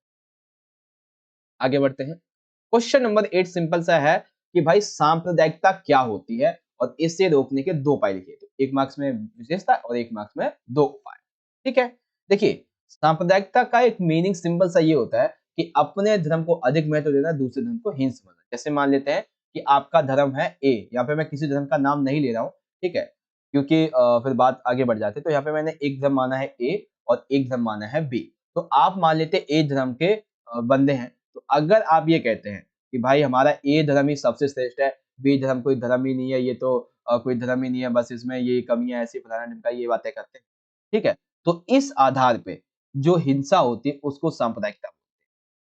आगे बढ़ते हैं। क्वेश्चन नंबर 8 सिंपल सा है कि भाई सांप्रदायिकता क्या होती है और इसे रोकने के 2 उपाय लिखिए। तो 1 मार्क्स में विशेषता और 1 मार्क्स में 2 उपाय। ठीक है, देखिए सांप्रदायिकता का एक मीनिंग सिंपल सा ये होता है कि अपने धर्म को अधिक महत्व देना, दूसरे धर्म को हीन समझना। जैसे मान लेते हैं कि आपका धर्म है ए, यहाँ पे मैं किसी धर्म का नाम नहीं ले रहा हूँ, ठीक है, क्योंकि फिर बात आगे बढ़ जाती है। तो यहाँ पे मैंने एक धर्म माना है ए और एक धर्म माना है बी। तो आप मान लेते ए धर्म के बंदे हैं। तो अगर आप ये कहते हैं कि भाई हमारा ए धर्म ही सबसे श्रेष्ठ है, बी धर्म कोई धर्म ही नहीं है, ये तो कोई धर्म ही नहीं है, बस इसमें ये कमियां ऐसी फलाना-ढिमका, ये बातें करते हैं। ठीक है? तो इस आधार पे जो हिंसा होती है उसको सांप्रदायिकता,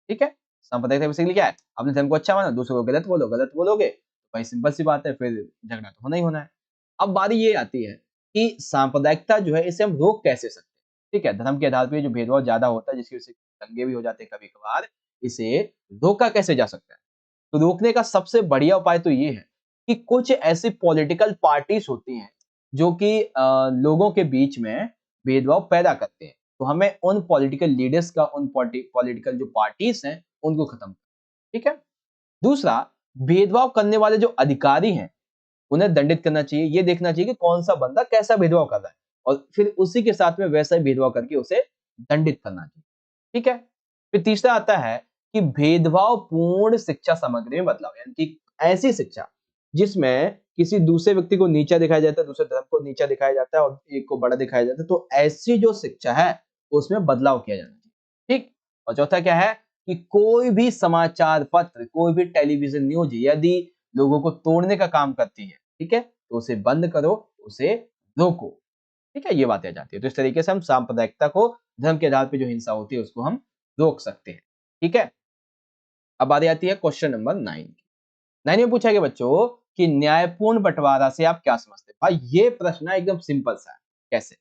ठीक है? सांप्रदायिकता बेसिकली क्या है? अपने धर्म को अच्छा मानो, दूसरों को गलत बोलो, गलत बोलोगे तो भाई सिंपल सी बात है, फिर झगड़ा तो होना ही होना है। अब बारी ये आती है कि सांप्रदायिकता जो है इसे हम रोक कैसे सकते हैं? ठीक है? धर्म के आधार पे जो भेदभाव ज़्यादा होता है जिसकी वजह से दंगे भी हो जाते हैं कभी-कभार, इसे रोका कैसे जा सकता है? तो रोकने का सबसे बढ़िया उपाय तो ये है कि कुछ ऐसी पॉलिटिकल पार्टीज होती हैं जो कि लोगों के बीच में भेदभाव पैदा करते हैं। तो हमें उन पॉलिटिकल लीडर्स का, उन पॉलिटिकल जो पार्टीज हैं उनको खत्म करना है, ठीक है? दूसरा, भेदभाव करने वाले जो अधिकारी हैं उन्हें दंडित करना चाहिए। ये देखना चाहिए कि कौन सा बंदा कैसा भेदभाव कर रहा है और फिर उसी के साथ में वैसा ही भेदभाव करके उसे दंडित करना चाहिए, ठीक है? फिर तीसरा आता है कि भेदभाव पूर्ण शिक्षा सामग्री में बदलाव, यानी कि ऐसी शिक्षा जिसमें किसी दूसरे व्यक्ति को नीचा दिखाया जाता है, दूसरे धर्म को नीचा दिखाया जाता है और एक को बड़ा दिखाया जाता है, तो ऐसी जो शिक्षा है उसमें बदलाव किया जाना चाहिए, ठीक? और चौथा क्या है कि कोई भी समाचार पत्र, कोई भी टेलीविजन न्यूज यदि लोगों को तोड़ने का काम करती है, ठीक है, तो उसे बंद करो, उसे रोको, ठीक है? ये बातें आ जाती है। तो इस तरीके से हम सांप्रदायिकता को, धर्म के आधार पे जो हिंसा होती है उसको हम रोक सकते हैं, ठीक है? अब बारी आती है क्वेश्चन नंबर 9 की। 9 में पूछा गया बच्चों कि न्यायपूर्ण बंटवारा से आप क्या समझते हैं? भाई ये प्रश्न है एकदम सिंपल सा है। कैसे?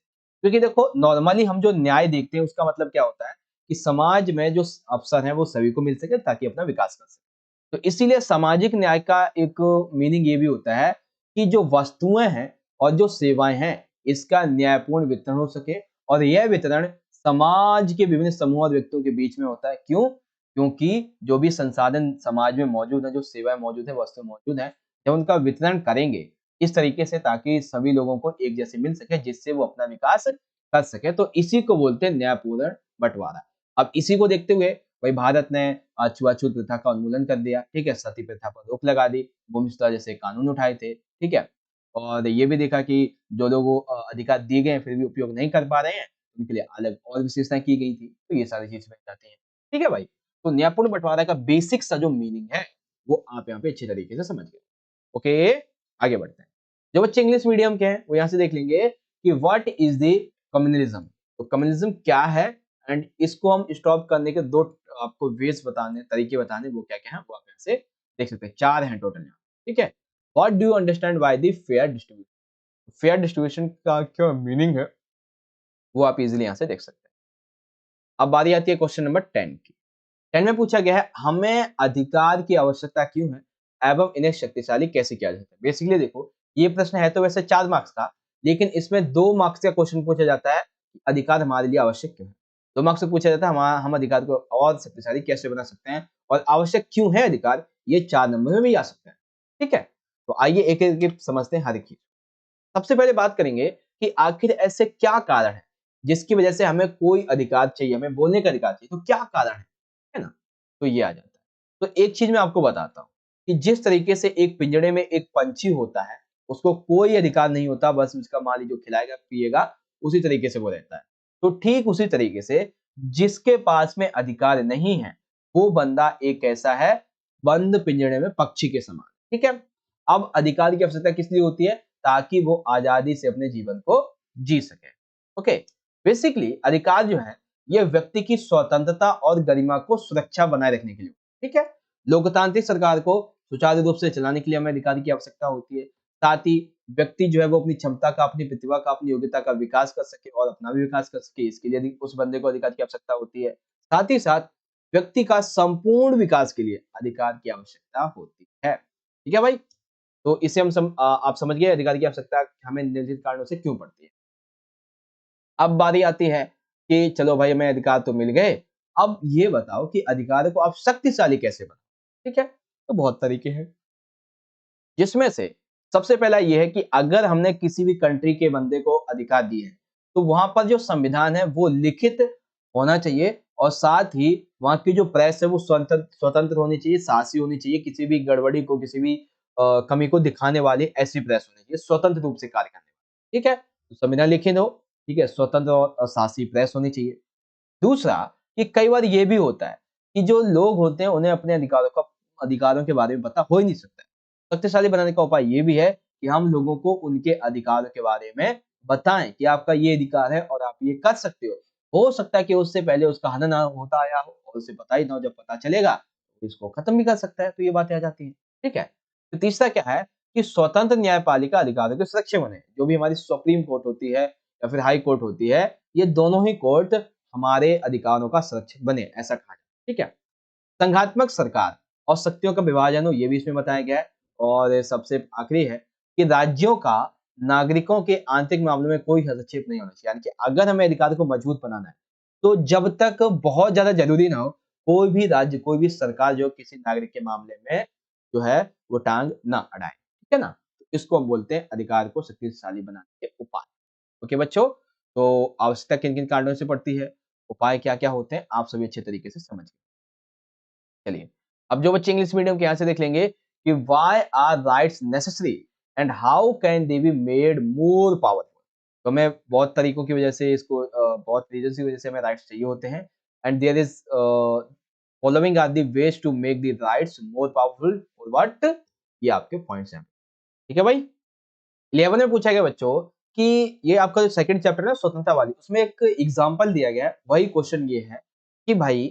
क्योंकि देखो नॉर्मली हम जो न्याय देखते हैं उसका मतलब क्या होता है कि समाज में जो अवसर है वो सभी को मिल सके ताकि अपना विकास कर सके। तो इसीलिए सामाजिक न्याय का एक मीनिंग ये भी होता है कि जो वस्तुएं हैं और जो सेवाएं हैं इसका न्यायपूर्ण वितरण हो सके और यह वितरण समाज के विभिन्न समूह और व्यक्तियों के बीच में होता है। क्यों? क्योंकि जो भी संसाधन समाज में मौजूद है, जो सेवाएं मौजूद है, वस्तुएं मौजूद है, जब उनका वितरण करेंगे इस तरीके से ताकि सभी लोगों को एक जैसे मिल सके जिससे वो अपना विकास कर सके, तो इसी को बोलते हैं न्यायपूर्ण बंटवारा। अब इसी को देखते हुए भाई भारत ने छुआछूत प्रथा का उन्मूलन कर दिया, ठीक है, सती प्रथा पर रोक लगा दी, भूमि सुधार जैसे कानून उठाए थे, ठीक है, और ये भी देखा कि जो लोगों को अधिकार दिए गए हैं फिर भी उपयोग नहीं कर पा रहे हैं, उनके लिए अलग और विशेषताएं की गई थी, तो ये सारी चीजें बन जाती हैं, ठीक है भाई। तो न्यायपूर्ण बंटवारा का बेसिक सा जो मीनिंग है वो आप यहाँ पे अच्छे तरीके से समझ गए। ओके, आगे बढ़ते हैं। जो बच्चे इंग्लिश मीडियम के हैं वो यहाँ से देख लेंगे कि व्हाट इज द कम्युनलिज्म। तो कम्युनलिज्म क्या है एंड इसको हम स्टॉप करने के दो आपको वेज बताने, तरीके बताने, वो क्या क्या है वो आप यहाँ से देख सकते हैं। 4 हैं टोटल यहाँ, ठीक है। What do you understand by the fair distribution? Fair distribution का क्या मीनिंग है वो आप इजिली यहाँ से देख सकते हैं। अब बारी आती है क्वेश्चन नंबर 10 की। 10 में पूछा गया है हमें अधिकार की आवश्यकता क्यों है एवं इन्हें शक्तिशाली कैसे किया जा सकता है। बेसिकली देखो ये प्रश्न है तो वैसे 4 मार्क्स का, लेकिन इसमें 2 मार्क्स का क्वेश्चन पूछा जाता है कि अधिकार हमारे लिए आवश्यक क्यों है। 2 मार्क्स से पूछा जाता है हम अधिकार को और शक्तिशाली कैसे बना सकते हैं और आवश्यक क्यों है अधिकार, ये 4 नंबर में भी आ सकता है, ठीक है। तो आइए एक एक समझते हैं हर एक चीज। सबसे पहले बात करेंगे कि आखिर ऐसे क्या कारण है जिसकी वजह से हमें कोई अधिकार चाहिए, हमें बोलने का अधिकार चाहिए, तो क्या कारण है ना? तो ये आ जाता है। तो एक चीज मैं आपको बताता हूँ कि जिस तरीके से एक पिंजड़े में एक पंछी होता है, उसको कोई अधिकार नहीं होता, बस उसका मालिक जो खिलाएगा पिएगा उसी तरीके से वो रहता है। तो ठीक उसी तरीके से जिसके पास में अधिकार नहीं है वो बंदा एक ऐसा है बंद पिंजड़े में पक्षी के समान, ठीक है। अब अधिकार की आवश्यकता किस लिए होती है? ताकि वो आजादी से अपने जीवन को जी सके। ओके, बेसिकली अधिकार जो है ये व्यक्ति की स्वतंत्रता और गरिमा को सुरक्षा बनाए रखने के लिए, ठीक है। लोकतांत्रिक सरकार को सुचारू रूप से चलाने के लिए हमें अधिकार की आवश्यकता होती है। साथ ही व्यक्ति जो है वो अपनी क्षमता का, अपनी प्रतिभा का, अपनी योग्यता का विकास कर सके और अपना भी विकास कर सके, इसके लिए उस बंदे को अधिकार की आवश्यकता होती है। साथ ही साथ व्यक्ति का संपूर्ण विकास के लिए अधिकार की आवश्यकता होती है, ठीक है भाई। तो इसे आप समझ गए अधिकार की आवश्यकता हमें निर्धारित कारणों से क्यों पड़ती है। अब बारी आती है कि चलो भाई हमें अधिकार तो मिल गए, अब ये बताओ कि अधिकार को आप शक्तिशाली कैसे बनाओ, ठीक है। तो बहुत तरीके हैं जिसमें से सबसे पहला ये है कि अगर हमने किसी भी कंट्री के बंदे को अधिकार दिए हैं तो वहां पर जो संविधान है वो लिखित होना चाहिए और साथ ही वहां की जो प्रेस है वो स्वतंत्र स्वतंत्र होनी चाहिए, साहसी होनी चाहिए, किसी भी गड़बड़ी को, किसी भी कमी को दिखाने वाली ऐसी प्रेस होनी चाहिए, स्वतंत्र रूप से कार्य करने वाली। ठीक है, तो संविधान लिखित हो, ठीक है, स्वतंत्र और शासी प्रेस होनी चाहिए। दूसरा कि कई बार ये भी होता है कि जो लोग होते हैं उन्हें अपने अधिकारों के बारे में पता हो ही नहीं सकता है। शक्तिशाली बनाने का उपाय ये भी है कि हम लोगों को उनके अधिकारों के बारे में बताएं कि आपका ये अधिकार है और आप ये कर सकते हो। हो सकता है कि उससे पहले उसका हनन ना होता आया हो और उसे पता ही ना हो, जब पता चलेगा तो इसको खत्म भी कर सकता है। तो ये बातें आ जाती हैं, ठीक है। तो तीसरा क्या है कि स्वतंत्र न्यायपालिका अधिकारों के सुरक्षित बने। जो भी हमारी सुप्रीम कोर्ट होती है या फिर हाई कोर्ट होती है, ये दोनों ही कोर्ट हमारे अधिकारों का संरक्षक बने, ऐसा कहा जाए, ठीक है। संघात्मक सरकार और शक्तियों का विभाजन हो, ये भी इसमें बताया गया है। और सबसे आखिरी है कि राज्यों का नागरिकों के आंतरिक मामलों में कोई हस्तक्षेप नहीं होना चाहिए। यानी कि अगर हमें अधिकार को मजबूत बनाना है तो जब तक बहुत ज्यादा जरूरी ना हो, कोई भी राज्य, कोई भी सरकार जो किसी नागरिक के मामले में जो है वो टांग ना अड़ाए, ठीक है ना। तो इसको हम बोलते हैं अधिकार को शक्तिशाली बनाने के उपाय। ओके बच्चों, तो आवश्यकता किन किन कारणों से पड़ती है, उपाय क्या क्या होते हैं, आप सभी अच्छे तरीके से समझ गए। चलिए, अब जो बच्चे इंग्लिश मीडियम के यहाँ से देख लेंगे कि why are rights necessary and how can they be made more powerful. तो हमें बहुत तरीकों की वजह से इसको बहुत रीजन की वजह से हमें राइट्स चाहिए होते हैं। And there is following are the ways to make the rights more powerful for what, ये आपके पॉइंट्स हैं, ठीक है भाई। 11 में पूछा गया बच्चों कि ये आपका जो सेकंड चैप्टर है ना स्वतंत्रता वाली, उसमें एक एग्जांपल दिया गया है। वही क्वेश्चन ये है कि भाई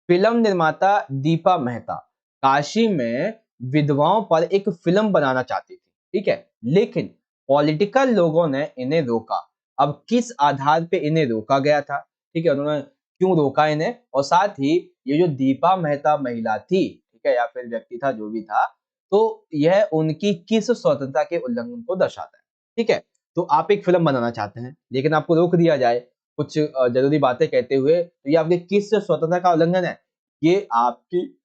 फिल्म निर्माता दीपा मेहता काशी में विधवाओं पर एक फिल्म बनाना चाहती थी, ठीक है, लेकिन पॉलिटिकल लोगों ने इन्हें रोका। अब किस आधार पे इन्हें रोका गया था, ठीक है, उन्होंने क्यों रोका इन्हें, और साथ ही ये जो दीपा मेहता महिला थी, ठीक है, या फिर व्यक्ति था, जो भी था, तो यह उनकी किस स्वतंत्रता के उल्लंघन को दर्शाता है, ठीक है। तो आप एक फिल्म बनाना चाहते हैं लेकिन आपको रोक दिया जाए कुछ जरूरी बातें कहते हुए, तो ये आपके किस स्वतंत्रता का उल्लंघन है, ये आपकी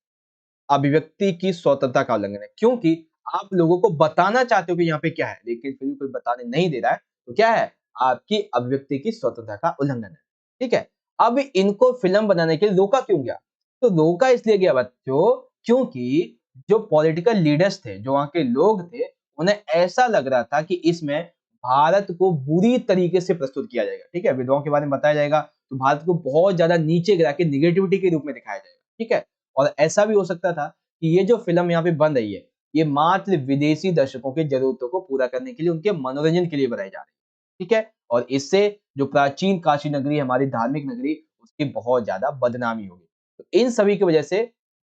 अभिव्यक्ति की स्वतंत्रता का उल्लंघन है। क्योंकि आप लोगों को बताना चाहते हो कि यहाँ पे क्या है, लेकिन फिर भी कोई बताने नहीं दे रहा है, तो क्या है, आपकी अभिव्यक्ति की स्वतंत्रता का उल्लंघन है, ठीक है। अब इनको फिल्म बनाने के लिए रोका क्यों गया, तो रोका इसलिए गया बच्चों क्योंकि जो पॉलिटिकल लीडर्स थे, जो वहां के लोग थे, उन्हें ऐसा लग रहा था कि इसमें भारत को बुरी तरीके से प्रस्तुत किया जाएगा, ठीक है, विधवाओं के बारे में बताया जाएगा, तो भारत को बहुत ज्यादा नीचे गिरा के निगेटिविटी के रूप में दिखाया जाएगा, ठीक है। और ऐसा भी हो सकता था कि ये जो फिल्म यहाँ पे बन रही है, ये मात्र विदेशी दर्शकों की जरूरतों को पूरा करने के लिए, उनके मनोरंजन के लिए बनाई जा रही है, ठीक है। और इससे जो प्राचीन काशी नगरी, हमारी धार्मिक नगरी, उसकी बहुत ज्यादा बदनामी होगी। तो इन सभी की वजह से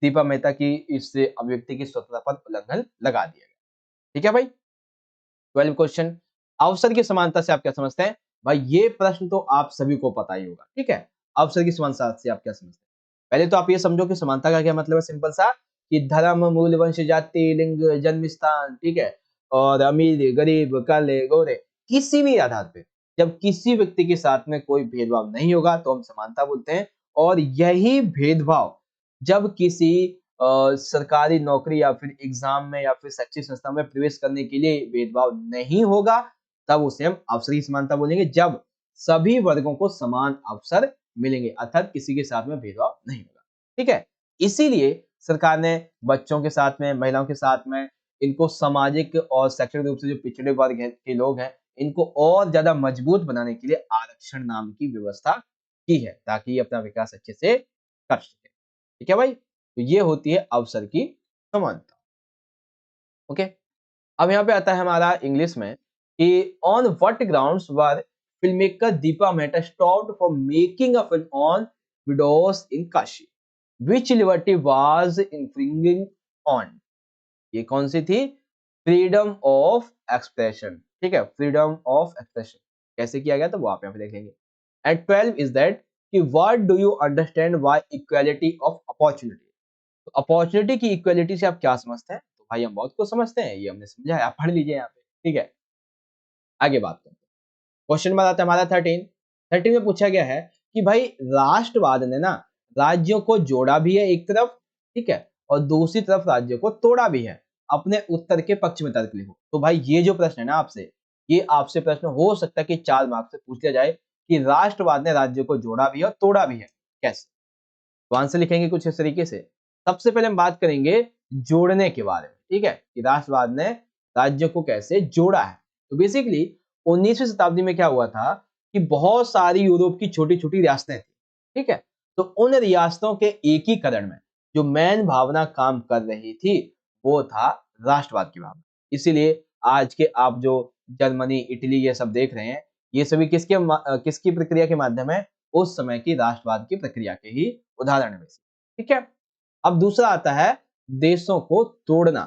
दीपा मेहता की इस अभिव्यक्ति की स्वतंत्रता पर उल्लंघन लगा दिया गया, ठीक है भाई। 12 क्वेश्चन, अवसर की समानता से आप क्या समझते हैं। भाई ये प्रश्न तो आप सभी को पता ही होगा, ठीक है। अवसर की समानता से आप क्या समझते हैं, पहले तो आप ये समझो कि समानता का क्या मतलब है। सिंपल सा कि धर्म, मूल, वंश, जाति, लिंग, जन्म स्थान, ठीक है, और अमीर, गरीब, काले, गोरे, किसी भी आधार पे जब किसी व्यक्ति के साथ में कोई भेदभाव नहीं होगा तो हम समानता बोलते हैं। और यही भेदभाव जब किसी सरकारी नौकरी या फिर एग्जाम में या फिर शैक्षिक संस्था में प्रवेश करने के लिए भेदभाव नहीं होगा, तब उसे हम अवसर की समानता बोलेंगे। जब सभी वर्गों को समान अवसर मिलेंगे, अर्थात किसी के साथ में भेदभाव नहीं होगा, ठीक है। इसीलिए सरकार ने बच्चों के साथ में, महिलाओं के साथ में, इनको सामाजिक और शैक्षणिक रूप से जो पिछड़े वर्ग के लोग हैं, इनको और ज्यादा मजबूत बनाने के लिए आरक्षण नाम की व्यवस्था की है, ताकि ये अपना विकास अच्छे से कर सके, ठीक है भाई। तो ये होती है अवसर की समानता, ओके। अब यहाँ पे आता है हमारा इंग्लिश में कि on what grounds were filmmaker Deepa Mehta stopped from making a film on widows in Kashi, which liberty was infringing on. ये कौन सी थी, फ्रीडम ऑफ एक्सप्रेशन, ठीक है, फ्रीडम ऑफ एक्सप्रेशन कैसे किया गया, तो वो आप यहाँ पे देखेंगे। एंड 12 इज दैट कि what do you understand by equality of opportunity. तो अपॉर्चुनिटी की इक्वालिटी से आप क्या समझते हैं, तो भाई हम बहुत कुछ समझते हैं, ये हमने समझा है, आप पढ़ लीजिए यहाँ पे, ठीक है। आगे बात करते हैं, क्वेश्चन नंबर आता है हमारा 13 में पूछा गया है कि भाई राष्ट्रवाद ने ना राज्यों को जोड़ा भी है एक तरफ, ठीक है, और दूसरी तरफ राज्यों को तोड़ा भी है। अपने उत्तर के पक्ष में तर्क लिखो। तो भाई ये जो प्रश्न है ना आपसे, ये आपसे प्रश्न हो सकता है कि 4 मार्क्स से पूछ लिया जाए कि राष्ट्रवाद ने राज्यों को जोड़ा भी है और तोड़ा भी है, कैसे। तो आंसर लिखेंगे कुछ इस तरीके से। सबसे पहले हम बात करेंगे जोड़ने के बारे में, ठीक है, कि राष्ट्रवाद ने राज्यों को कैसे जोड़ा है। तो बेसिकली 19वीं शताब्दी में क्या हुआ था कि बहुत सारी यूरोप की छोटी-छोटी रियासतें थी, ठीक है? तो उन रियासतों के एकीकरण में जो मेन भावना काम कर रही थी, वो था राष्ट्रवाद की भावना। इसीलिए आज के आप जो जर्मनी, इटली ये सब देख रहे हैं, ये सभी किसकी प्रक्रिया के माध्यम है? उस समय की राष्ट्रवाद की प्रक्रिया के ही उदाहरण में से, ठीक है? अब दूसरा आता है देशों को तोड़ना।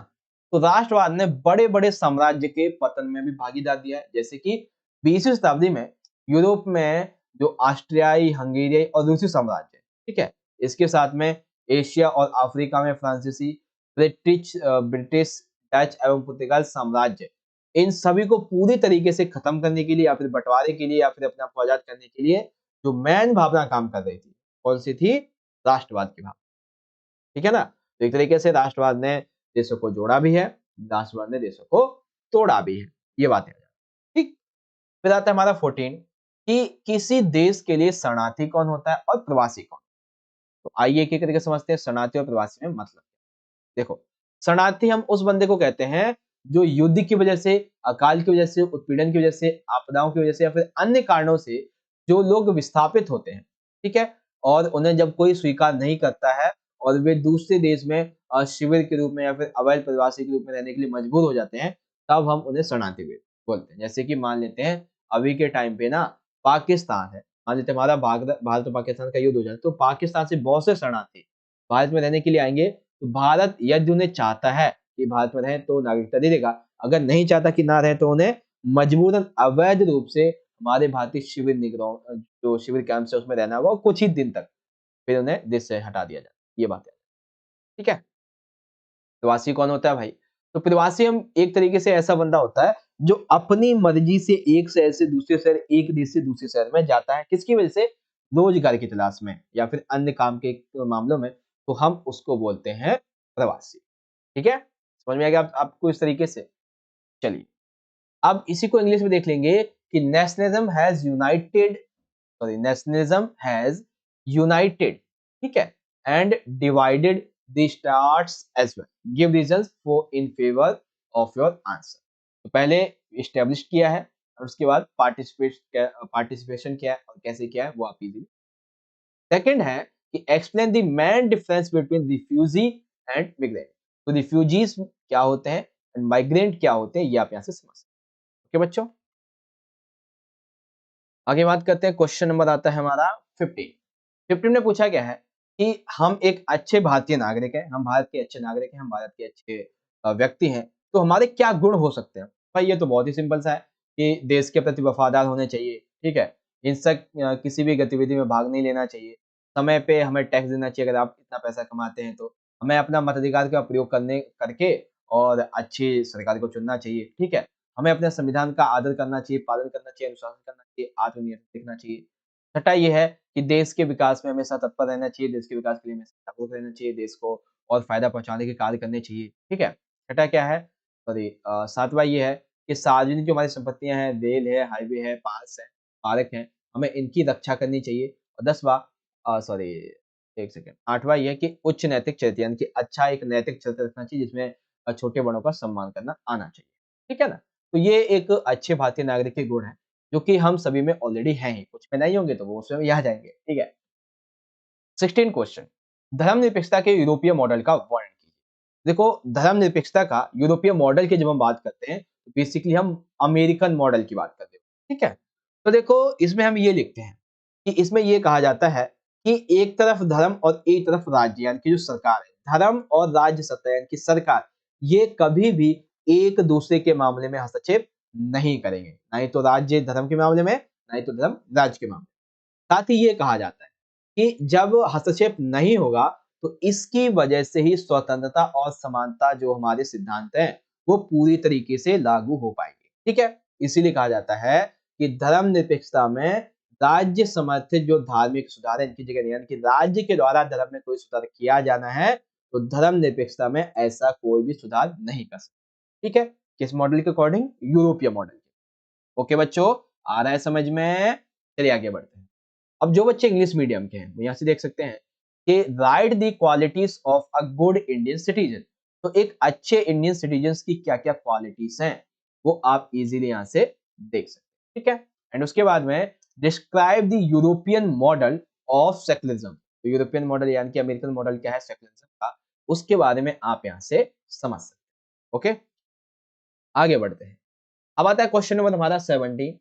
तो राष्ट्रवाद ने बड़े-बड़े साम्राज्य के पतन में भी भागीदार दिया है, जैसे कि 20वीं शताब्दी में यूरोप में जो ऑस्ट्रियाई, हंगेरियाई और रूसी साम्राज्य, ठीक है? इसके साथ में एशिया और अफ्रीका में फ्रांसीसी, ब्रिटिश, डच एवं पुर्तगाल साम्राज्य, इन सभी को पूरी तरीके से खत्म करने के लिए या फिर बंटवारे के लिए या फिर अपने आप को आजाद करने के लिए जो मेन भावना काम कर रही थी, कौन सी थी? राष्ट्रवाद की भावना, ठीक है ना? तो एक तरीके से राष्ट्रवाद ने देशों को जोड़ा भी है, राष्ट्रवाद ने देशों को तोड़ा भी है। ये बात है, ठीक? फिर आता है हमारा 14 कि किसी देश के लिए शरणार्थी कौन होता है और प्रवासी कौन? तो आइए एक-एक करके समझते हैं शरणार्थी और प्रवासी में मतलब। देखो, शरणार्थी हम उस बंदे को कहते हैं जो युद्ध की वजह से, अकाल की वजह से, उत्पीड़न की वजह से, आपदाओं की वजह से या फिर अन्य कारणों से जो लोग विस्थापित होते हैं, ठीक है? और उन्हें जब कोई स्वीकार नहीं करता है और वे दूसरे देश में शिविर के रूप में या फिर अवैध प्रवासी के रूप में रहने के लिए मजबूर हो जाते हैं, तब हम उन्हें शरणार्थी बोलते हैं। जैसे कि मान लेते हैं अभी के टाइम पे ना पाकिस्तान है, मान लेते हैं हमारा भारत और पाकिस्तान का युद्ध हो जाए, तो पाकिस्तान से बहुत से शरणार्थी भारत में रहने के लिए आएँगे। तो भारत यदि उन्हें चाहता है कि भारत में रहें तो नागरिकता दे देगा, अगर नहीं चाहता कि ना रहें तो उन्हें मजबूरन अवैध रूप से हमारे भारतीय शिविर जो शिविर कैंप्स है उसमें रहना होगा और कुछ ही दिन तक, फिर उन्हें देश से हटा दिया जाए। ये बात है, ठीक है? प्रवासी कौन होता है भाई? तो प्रवासी हम एक तरीके से ऐसा बंदा होता है जो अपनी मर्जी से एक शहर से दूसरे शहर, एक देश से दूसरे शहर में जाता है। किसकी वजह से? रोजगार की तलाश में या फिर अन्य काम के मामलों में, तो हम उसको बोलते हैं प्रवासी। ठीक है? समझ में आ गया आपको इस तरीके से? चलिए, अब इसी को इंग्लिश में देख लेंगे कि नेशनलिज्म हैज यूनाइटेड, ठीक है? And divided the stars as well. Give reasons for in favour of your answer. तो पहले एस्टेब्लिश किया है और उसके बाद पार्टिसिपेशन किया है और कैसे किया है वो आप इजीली। सेकंड है कि explain the main difference between refugee and migrant. तो रिफ्यूजीज क्या होते हैं एंड माइग्रेंट क्या होते हैं, ये आप यहां से समझ सकते हैं। ओके बच्चों, आगे बात करते हैं। क्वेश्चन नंबर आता है हमारा 15। 15 में पूछा गया है कि हम एक अच्छे भारतीय नागरिक हैं, हम भारत के अच्छे नागरिक हैं, हम भारत के अच्छे व्यक्ति हैं, तो हमारे क्या गुण हो सकते हैं? भाई ये तो बहुत ही सिंपल सा है कि देश के प्रति वफादार होने चाहिए, ठीक है? हिंसक किसी भी गतिविधि में भाग नहीं लेना चाहिए, समय पे हमें टैक्स देना चाहिए अगर आप इतना पैसा कमाते हैं तो, हमें अपना मताधिकार का प्रयोग करके और अच्छी सरकार को चुनना चाहिए, ठीक है? हमें अपने संविधान का आदर करना चाहिए, पालन करना चाहिए, अनुशासन करना चाहिए, आत्मनियंत्रण दिखना चाहिए। छठा ये है कि देश के विकास में हमेशा तत्पर रहना चाहिए, देश के विकास के लिए हमेशा जागरूक रहना चाहिए, देश को और फायदा पहुँचाने के कार्य करने चाहिए, ठीक है? छठा क्या है? सॉरी, सातवाँ ये है कि सार्वजनिक जो हमारी संपत्तियाँ हैं, रेल है, हाईवे है, पार्क हैं, हमें इनकी रक्षा करनी चाहिए। और 10वाँ, सॉरी, 1 सेकंड, 8वाँ ये है कि उच्च नैतिक चरित्र यानी कि अच्छा एक नैतिक चरित्र रखना चाहिए जिसमें छोटे-बड़ों का सम्मान करना आना चाहिए। ठीक है ना? तो ये एक अच्छे भारतीय नागरिक के गुण हैं, जो कि हम सभी में ऑलरेडी हैं ही, कुछ में नहीं होंगे तो वो उसमें भी आ जाएँगे, ठीक है? 16 क्वेश्चन, धर्मनिरपेक्षता के यूरोपीय मॉडल का वर्णन कीजिए। देखो, धर्मनिरपेक्षता का यूरोपीय मॉडल की जब हम बात करते हैं, तो बेसिकली हम अमेरिकन मॉडल की बात करते हैं, ठीक है? तो देखो, इसमें हम ये लिखते हैं कि इसमें ये कहा जाता है कि एक तरफ धर्म और एक तरफ राज्य यानी कि जो सरकार है, धर्म और राज्य सत्ता यानी कि सरकार, ये कभी भी एक दूसरे के मामले में हस्तक्षेप नहीं करेंगे। ना ही तो राज्य धर्म के मामले में, ना ही तो धर्म राज्य के मामले में। साथ ही ये कहा जाता है कि जब हस्तक्षेप नहीं होगा तो इसकी वजह से ही स्वतंत्रता और समानता जो हमारे सिद्धांत हैं वो पूरी तरीके से लागू हो पाएंगे, ठीक है? इसीलिए कहा जाता है कि धर्मनिरपेक्षता में राज्य समर्थित जो धार्मिक सुधार है इनकी जगह नहीं, यानी कि राज्य के द्वारा धर्म में कोई सुधार किया जाना है तो धर्मनिरपेक्षता में ऐसा कोई भी सुधार नहीं कर सकता, ठीक है? किस मॉडल के अकॉर्डिंग? यूरोपीय मॉडल। ओके बच्चों, आ रहा है समझ में? चलिए आगे बढ़ते हैं। अब जो बच्चे इंग्लिश मीडियम के हैं वो यहाँ से देख सकते हैं कि right the qualities of a good Indian citizen. तो एक अच्छे इंडियन सिटीजन की क्या क्या क्वालिटीज हैं वो आप इजीली यहाँ से देख सकते हैं। ठीक है। एंड उसके बाद में describe the European model of secularism. तो यूरोपियन मॉडल यानी कि अमेरिकन मॉडल क्या है सेकुलरिज्म का, उसके बारे में आप यहाँ से समझ सकते हैं। ओके, आगे बढ़ते हैं। अब आता है क्वेश्चन नंबर हमारा 17।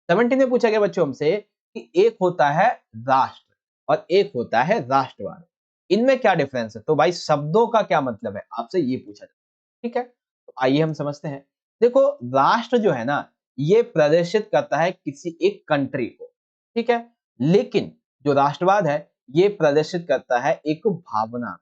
17 में पूछा गया बच्चों हमसे कि एक होता है राष्ट्र और एक होता है राष्ट्रवाद, इनमें क्या डिफरेंस है। तो भाई शब्दों का क्या मतलब है, आपसे ये पूछा जाता है। ठीक है, तो आइए हम समझते हैं। देखो, राष्ट्र जो है ना, ये प्रदर्शित करता है किसी एक कंट्री को, ठीक है। लेकिन जो राष्ट्रवाद है, ये प्रदर्शित करता है एक भावना।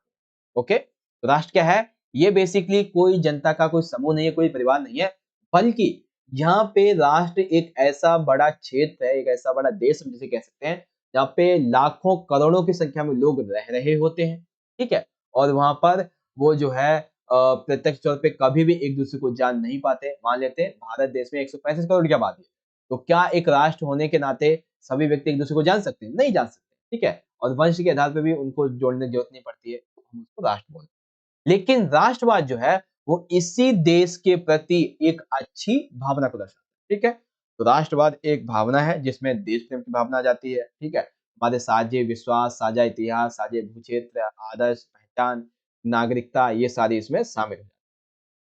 ओके, तो राष्ट्र क्या है, ये बेसिकली कोई जनता का कोई समूह नहीं है, कोई परिवार नहीं है, बल्कि यहाँ पे राष्ट्र एक ऐसा बड़ा क्षेत्र है, एक ऐसा बड़ा देश हम जिसे कह सकते हैं, जहाँ पे लाखों करोड़ों की संख्या में लोग रह रहे होते हैं। ठीक है, और वहां पर वो जो है प्रत्यक्ष तौर पे कभी भी एक दूसरे को जान नहीं पाते। मान लेते हैं भारत देश में 165 करोड़ की आबादी है, तो क्या एक राष्ट्र होने के नाते सभी व्यक्ति एक दूसरे को जान सकते हैं? नहीं जान सकते। ठीक है, और वंश के आधार पर भी उनको जोड़ने की जरूरत नहीं पड़ती है, हम उसको राष्ट्र बोलते हैं। लेकिन राष्ट्रवाद जो है, वो इसी देश के प्रति एक अच्छी भावना को दर्शाता है। ठीक है, तो राष्ट्रवाद एक भावना है जिसमें देश प्रेम की भावना आ जाती है। ठीक है, हमारे साझे विश्वास, साझा इतिहास, साझे भू क्षेत्र, आदर्श, पहचान, नागरिकता, ये सारी इसमें शामिल है।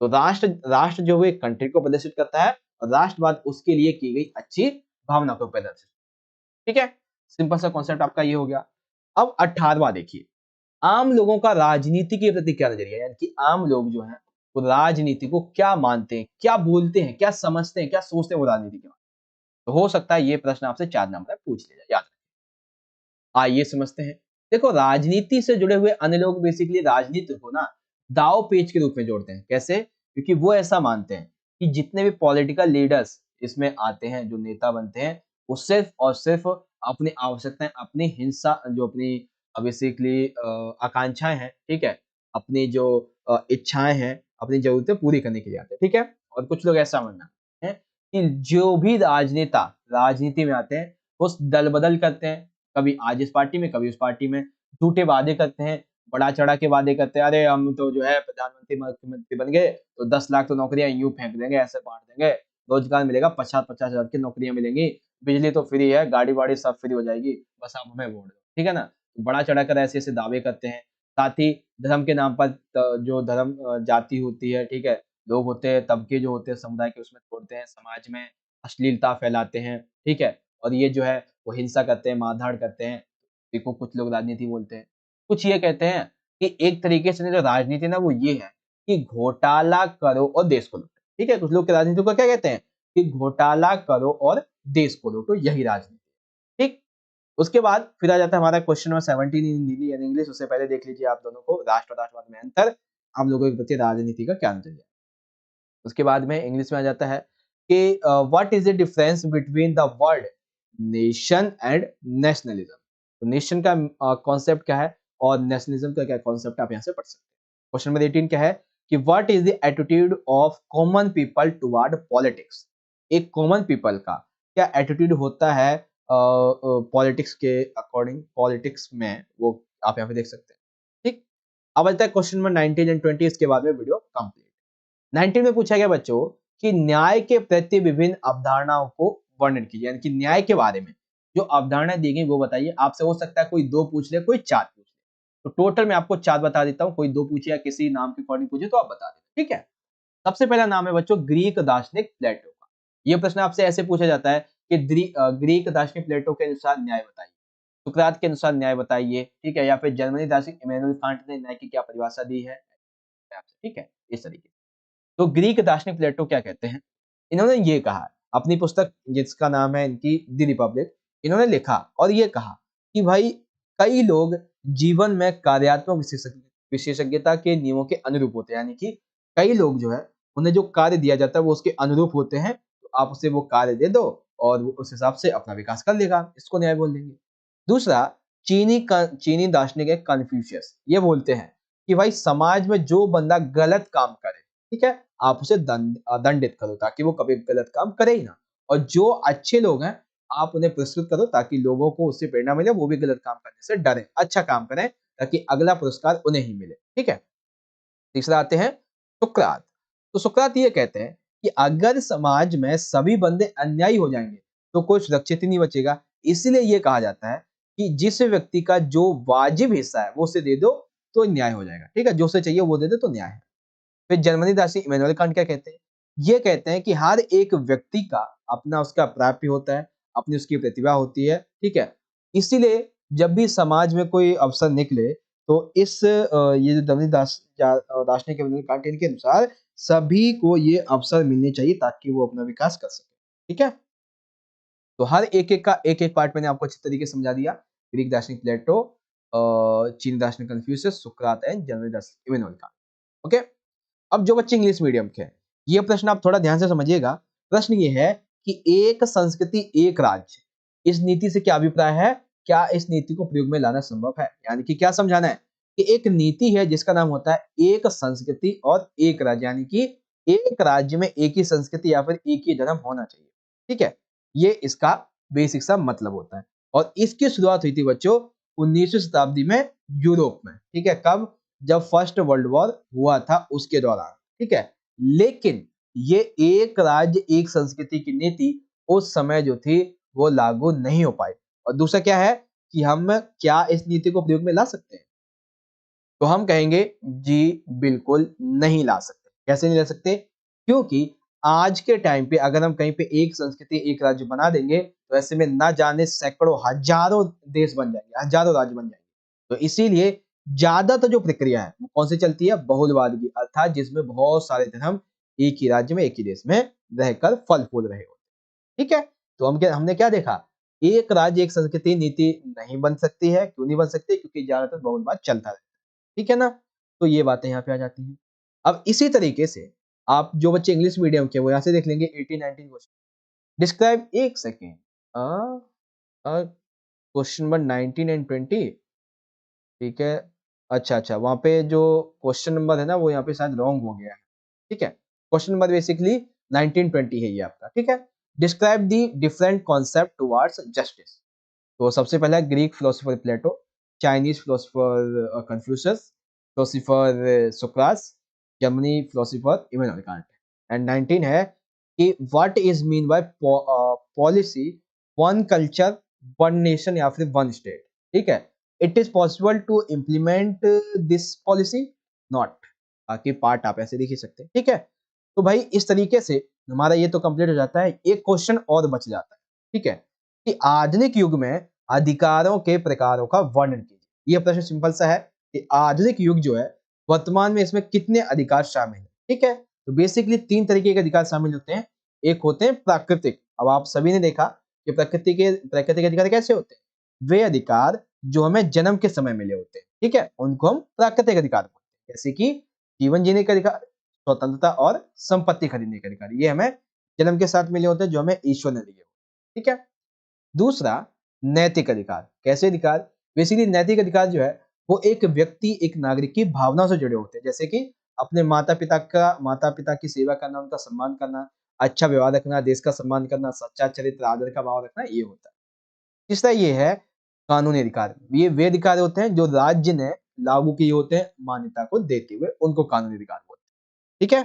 तो राष्ट्र राष्ट्र जो है कंट्री को प्रदर्शित करता है, और राष्ट्रवाद उसके लिए की गई अच्छी भावना को प्रदर्शित। ठीक है, सिंपल सा कॉन्सेप्ट आपका ये हो गया। अब 18वां देखिए, आम लोगों का राजनीति के प्रति क्या नजरिया है, यानी कि आम लोग जो हैं वो राजनीति को क्या मानते हैं, क्या बोलते हैं, क्या समझते हैं, क्या सोचते हैं वो राजनीति के बारे में। तो हो सकता है ये प्रश्न आपसे 4 नंबर में पूछ लिया जाए, याद रखें। आइए समझते हैं। देखो, राजनीति से जुड़े हुए अन्य लोग बेसिकली राजनीति को ना दाव पेच के रूप में जोड़ते हैं। कैसे? क्योंकि वो ऐसा मानते हैं कि जितने भी पॉलिटिकल लीडर्स इसमें आते हैं, जो नेता बनते हैं, वो सिर्फ और सिर्फ अपनी आवश्यकताएं, अपनी हिंसा, जो अपनी बेसिकली आकांक्षाएं हैं, ठीक है, अपनी जो इच्छाएं हैं, अपनी जरूरतें पूरी करने के लिए आते हैं। ठीक है, और कुछ लोग ऐसा मानना है कि जो भी राजनेता राजनीति में आते हैं, वो दल बदल करते हैं, कभी आज इस पार्टी में, कभी उस पार्टी में, झूठे वादे करते हैं, बढ़ा चढ़ा के वादे करते हैं। अरे हम तो जो है प्रधानमंत्री, मुख्यमंत्री बन गए तो 10 लाख तो नौकरियां यूं फेंक देंगे, ऐसे बांट देंगे, रोजगार मिलेगा, 50-50 हजार की नौकरियां मिलेंगी, बिजली तो फ्री है, गाड़ी वाड़ी सब फ्री हो जाएगी, बस आप हमें वोट दो। ठीक है ना, तो बड़ा चढ़ा कर ऐसे ऐसे दावे करते हैं। साथ ही धर्म के नाम पर जो धर्म जाति होती है, ठीक है, लोग होते हैं, तबके जो होते हैं समुदाय के, उसमें तोड़ते हैं, समाज में अश्लीलता फैलाते हैं। ठीक है, और ये जो है वो हिंसा करते हैं, मारधाड़ करते हैं। देखो, कुछ लोग राजनीति बोलते हैं, कुछ ये कहते हैं कि एक तरीके से जो राजनीति ना वो ये है कि घोटाला करो और देश को लूटो। ठीक है, कुछ लोग के राजनीति को क्या कहते हैं कि घोटाला करो और देश को लूटो, यही राजनीति है। ठीक, उसके बाद फिर आ जाता है हमारा question number 17 in Hindi and English. उससे पहले देख लीजिए आप दोनों को राष्ट्र और राष्ट्रवाद में अंतर, आप लोगों के प्रति राजनीति का क्या नजरिया है। उसके बाद में इंग्लिश में आ जाता है कि what is the difference between the word nation and nationalism. तो नेशन का कॉन्सेप्ट क्या है और नेशनलिज्म का क्या कॉन्सेप्ट, आप यहाँ से पढ़ सकते हैं। क्वेश्चन नंबर 18 क्या है कि what is the attitude of common people toward politics. एक कॉमन पीपल का क्या एटीट्यूड होता है पॉलिटिक्स के अकॉर्डिंग, पॉलिटिक्स में, वो आप यहाँ पे देख सकते हैं। ठीक, अब आता है क्वेश्चन नंबर 19 एंड 20। इसके बाद में वीडियो कंप्लीट। 19 में पूछा गया बच्चों कि न्याय के प्रति विभिन्न अवधारणाओं को वर्णन कीजिए, यानी कि न्याय के बारे में जो अवधारणा दी गई वो बताइए। आपसे हो सकता है कोई 2 पूछ ले, कोई 4 पूछ ले, तो टोटल मैं आपको 4 बता देता हूँ। कोई 2 पूछे या किसी नाम के अकॉर्डिंग पूछे तो आप बता दें। ठीक है, सबसे पहला नाम है बच्चों ग्रीक दार्शनिक प्लेटो का। यह प्रश्न आपसे ऐसे पूछा जाता है कि ग्रीक दार्शनिक प्लेटो के अनुसार न्याय बताइए, सुकरात के अनुसार न्याय बताइए। ठीक है, या फिर जर्मनी दार्शनिक इमैनुअल कांट ने न्याय की क्या परिभाषा दी है आपसे। ठीक है, इस तरीके। तो ग्रीक दार्शनिक प्लेटो क्या कहते हैं, इन्होंने ये कहा अपनी पुस्तक जिसका नाम है इनकी द रिपब्लिक, इन्होंने लिखा और ये कहा कि भाई कई लोग जीवन में कार्यात्मक विशेषज्ञता के नियमों के अनुरूप होते हैं, यानी कि कई लोग जो है उन्हें जो कार्य दिया जाता है वो उसके अनुरूप होते हैं, तो आप उसे वो कार्य दे दो और वो उस हिसाब से अपना विकास कर लेगा, इसको न्याय बोल देंगे। दूसरा, चीनी दार्शनिक है कन्फ्यूशियस, ये बोलते हैं कि भाई समाज में जो बंदा गलत काम करे, ठीक है, आप उसे दंडित करो ताकि वो कभी गलत काम करे ही ना, और जो अच्छे लोग हैं आप उन्हें पुरस्कृत करो ताकि लोगों को उससे प्रेरणा मिले, वो भी गलत काम करने से डरे, अच्छा काम करें ताकि अगला पुरस्कार उन्हें ही मिले। ठीक है, तीसरा आते हैं सुकरात। तो सुकरात ये कहते हैं कि अगर समाज में सभी बंदे अन्यायी हो जाएंगे तो कोई सुरक्षित ही नहीं बचेगा। इसीलिए ये कहा जाता है कि जिस व्यक्ति का जो वाजिब हिस्सा है वो उसे दे दो तो न्याय हो जाएगा, ठीक है? जो उसे चाहिए वो दे दे तो न्याय है। फिर जर्मनी दार्शनिक इमैनुअल कांट क्या कहते हैं? ये कहते हैं कि हर एक व्यक्ति का अपना उसका प्राप्य होता है, अपनी उसकी प्रतिभा होती है, ठीक है? इसीलिए जब भी समाज में कोई अवसर निकले तो ये जो जर्मनी दार्शनिक इमैनुअल कांट इनके अनुसार सभी को ये अवसर मिलने चाहिए ताकि वो अपना विकास कर सके, ठीक है? तो हर एक-एक का एक-एक पार्ट मैंने आपको अच्छे तरीके से समझा दिया। ग्रीक दार्शनिक प्लेटो, चीनी दार्शनिक कन्फ्यूशियस, सुकरात एंड जर्मनी दार्शनिक इमैनुअल कांट। ओके? अब जो बच्चे इंग्लिश मीडियम के हैं, ये प्रश्न आप थोड़ा ध्यान से समझिएगा। प्रश्न ये है कि एक संस्कृति एक राज्य, इस नीति से क्या अभिप्राय है? क्या इस नीति को प्रयोग में लाना संभव है? यानी कि क्या समझाना है कि एक नीति है जिसका नाम होता है एक संस्कृति और एक राज्य, यानी कि एक राज्य में एक ही संस्कृति या फिर एक ही धर्म होना चाहिए। ठीक है? ये इसका बेसिक सा मतलब होता है और इसकी शुरुआत हुई थी बच्चों 19वीं शताब्दी में यूरोप में। ठीक है? कब? जब फर्स्ट वर्ल्ड वॉर हुआ था उसके दौरान, ठीक है? लेकिन ये एक राज्य एक संस्कृति की नीति उस समय जो थी वो लागू नहीं हो पाई। और दूसरा क्या है कि हम क्या इस नीति को प्रयोग में ला सकते हैं? तो हम कहेंगे जी बिल्कुल नहीं ला सकते। कैसे नहीं ला सकते? क्योंकि आज के टाइम पे अगर हम कहीं पे एक संस्कृति एक राज्य बना देंगे तो ऐसे में ना जाने सैकड़ों हजारों देश बन जाएंगे, हजारों राज्य बन जाएंगे। तो इसीलिए ज्यादातर जो प्रक्रिया है वो कौन सी चलती है? बहुलवाद की, अर्थात जिसमें बहुत सारे धर्म एक ही राज्य में एक ही देश में रहकर फल फूल रहे होते हैं। ठीक है? तो हमने क्या देखा? एक राज्य एक संस्कृति नीति नहीं बन सकती है। क्यों नहीं बन सकती? क्योंकि ज्यादातर बहुलवाद चलता है। ठीक है ना? तो ये बातें यहाँ पे आ जाती हैं। अब इसी तरीके से आप जो बच्चे इंग्लिश मीडियम के वो यहाँ से देख लेंगे 18-19 क्वेश्चन। डिस्क्राइब एक सेकेंड क्वेश्चन नंबर 19 एंड 20। ठीक है। अच्छा, वहाँ पे जो क्वेश्चन नंबर है ना वो यहाँ पे शायद रॉन्ग हो गया है। ठीक है। क्वेश्चन नंबर बेसिकली 19-20 है ये आपका। ठीक है। Describe the different concept towards justice. तो सबसे पहला है Greek philosopher Plato, Chinese philosopher Confucius, philosopher Socrates, Germany philosopher Immanuel Kant. And 19 है कि what is mean by policy, one culture, one nation या फिर वन स्टेट। ठीक है। It is possible to implement this policy? Not. बाकी part आप ऐसे लिख ही सकते हैं। ठीक है। तो भाई इस तरीके से हमारा ये तो कंप्लीट हो जाता है। एक क्वेश्चन और बच जाता है। ठीक है, कि आधुनिक युग में अधिकारों के प्रकारों का वर्णन कीजिए। यह प्रश्न सिंपल सा है कि आधुनिक युग जो है वर्तमान में इसमें कितने अधिकार शामिल हैं। ठीक है। तो बेसिकली 3 तरीके के अधिकार शामिल होते हैं। एक होते हैं प्राकृतिक। अब आप सभी ने देखा कि प्राकृतिक अधिकार कैसे होते हैं? वे अधिकार जो हमें जन्म के समय मिले होते हैं। ठीक है, उनको हम प्राकृतिक अधिकार बोलते हैं। जैसे कि जीवन जीने का अधिकार, स्वतंत्रता और संपत्ति खरीदने का अधिकार, ये हमें जन्म के साथ मिले होते हैं, जो हमें ईश्वर ने दिए। ठीक है। दूसरा, नैतिक अधिकार। कैसे अधिकार? बेसिकली नैतिक अधिकार जो है वो एक व्यक्ति एक नागरिक की भावनाओं से जुड़े होते हैं। जैसे कि अपने माता पिता की सेवा करना, उनका सम्मान करना, अच्छा व्यवहार रखना, देश का सम्मान करना, सच्चा चरित्र, आदर का भाव रखना, ये होता है। तीसरा ये है कानूनी अधिकार। ये वे अधिकार होते हैं जो राज्य ने लागू किए होते हैं मान्यता को देते हुए, उनको कानूनी अधिकार बोलते हैं। ठीक है।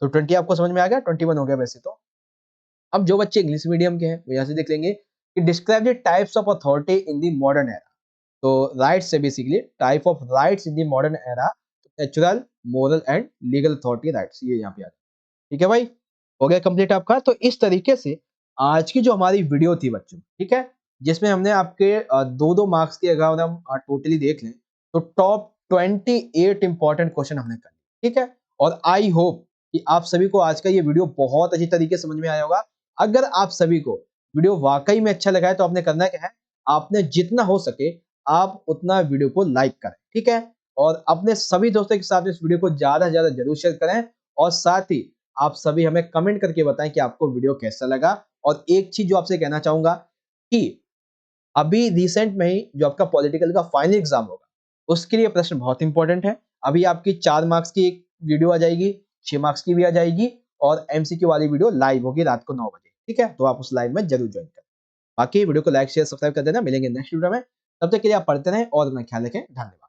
तो 20 आपको समझ में आ गया, 21 हो गया वैसे तो। अब जो बच्चे इंग्लिश मीडियम के हैं वो यहाँ से देख लेंगे कि describe the types of authority in the modern era. तो राइट्स से basically type of rights in the modern era, natural, moral and legal authority rights, ये यहाँ पे आ जाए। ठीक है भाई, हो गया कंप्लीट आपका। तो इस तरीके से आज की जो हमारी वीडियो थी बच्चों, ठीक है, जिसमें हमने आपके 2-2 मार्क्स की अगर हम टोटली देख लें तो टॉप 28 इंपॉर्टेंट क्वेश्चन हमने कर लिए। ठीक है। और आई होप कि आप सभी को आज का ये वीडियो बहुत अच्छी तरीके से समझ में आया होगा। अगर आप सभी को वीडियो वाकई में अच्छा लगा है तो आपने करना क्या है, आपने जितना हो सके आप उतना वीडियो को लाइक करें। ठीक है। और अपने सभी दोस्तों के साथ इस वीडियो को ज्यादा से ज्यादा जरूर शेयर करें। और साथ ही आप सभी हमें कमेंट करके बताएं कि आपको वीडियो कैसा लगा। और एक चीज जो आपसे कहना चाहूंगा कि अभी रिसेंट में ही जो आपका पॉलिटिकल का फाइनल एग्जाम होगा उसके लिए प्रश्न बहुत इंपॉर्टेंट है। अभी आपकी 4 मार्क्स की एक वीडियो आ जाएगी, 6 मार्क्स की भी आ जाएगी और एमसीक्यू वाली वीडियो लाइव होगी रात को 9 बजे। ठीक है, तो आप उस लाइव में जरूर ज्वाइन करें। बाकी वीडियो को लाइक शेयर सब्सक्राइब कर देना। मिलेंगे नेक्स्ट वीडियो में, तब तक के लिए आप पढ़ते रहें और अपना ख्याल रखें। धन्यवाद।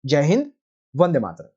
जय हिंद, वंदे मातरम।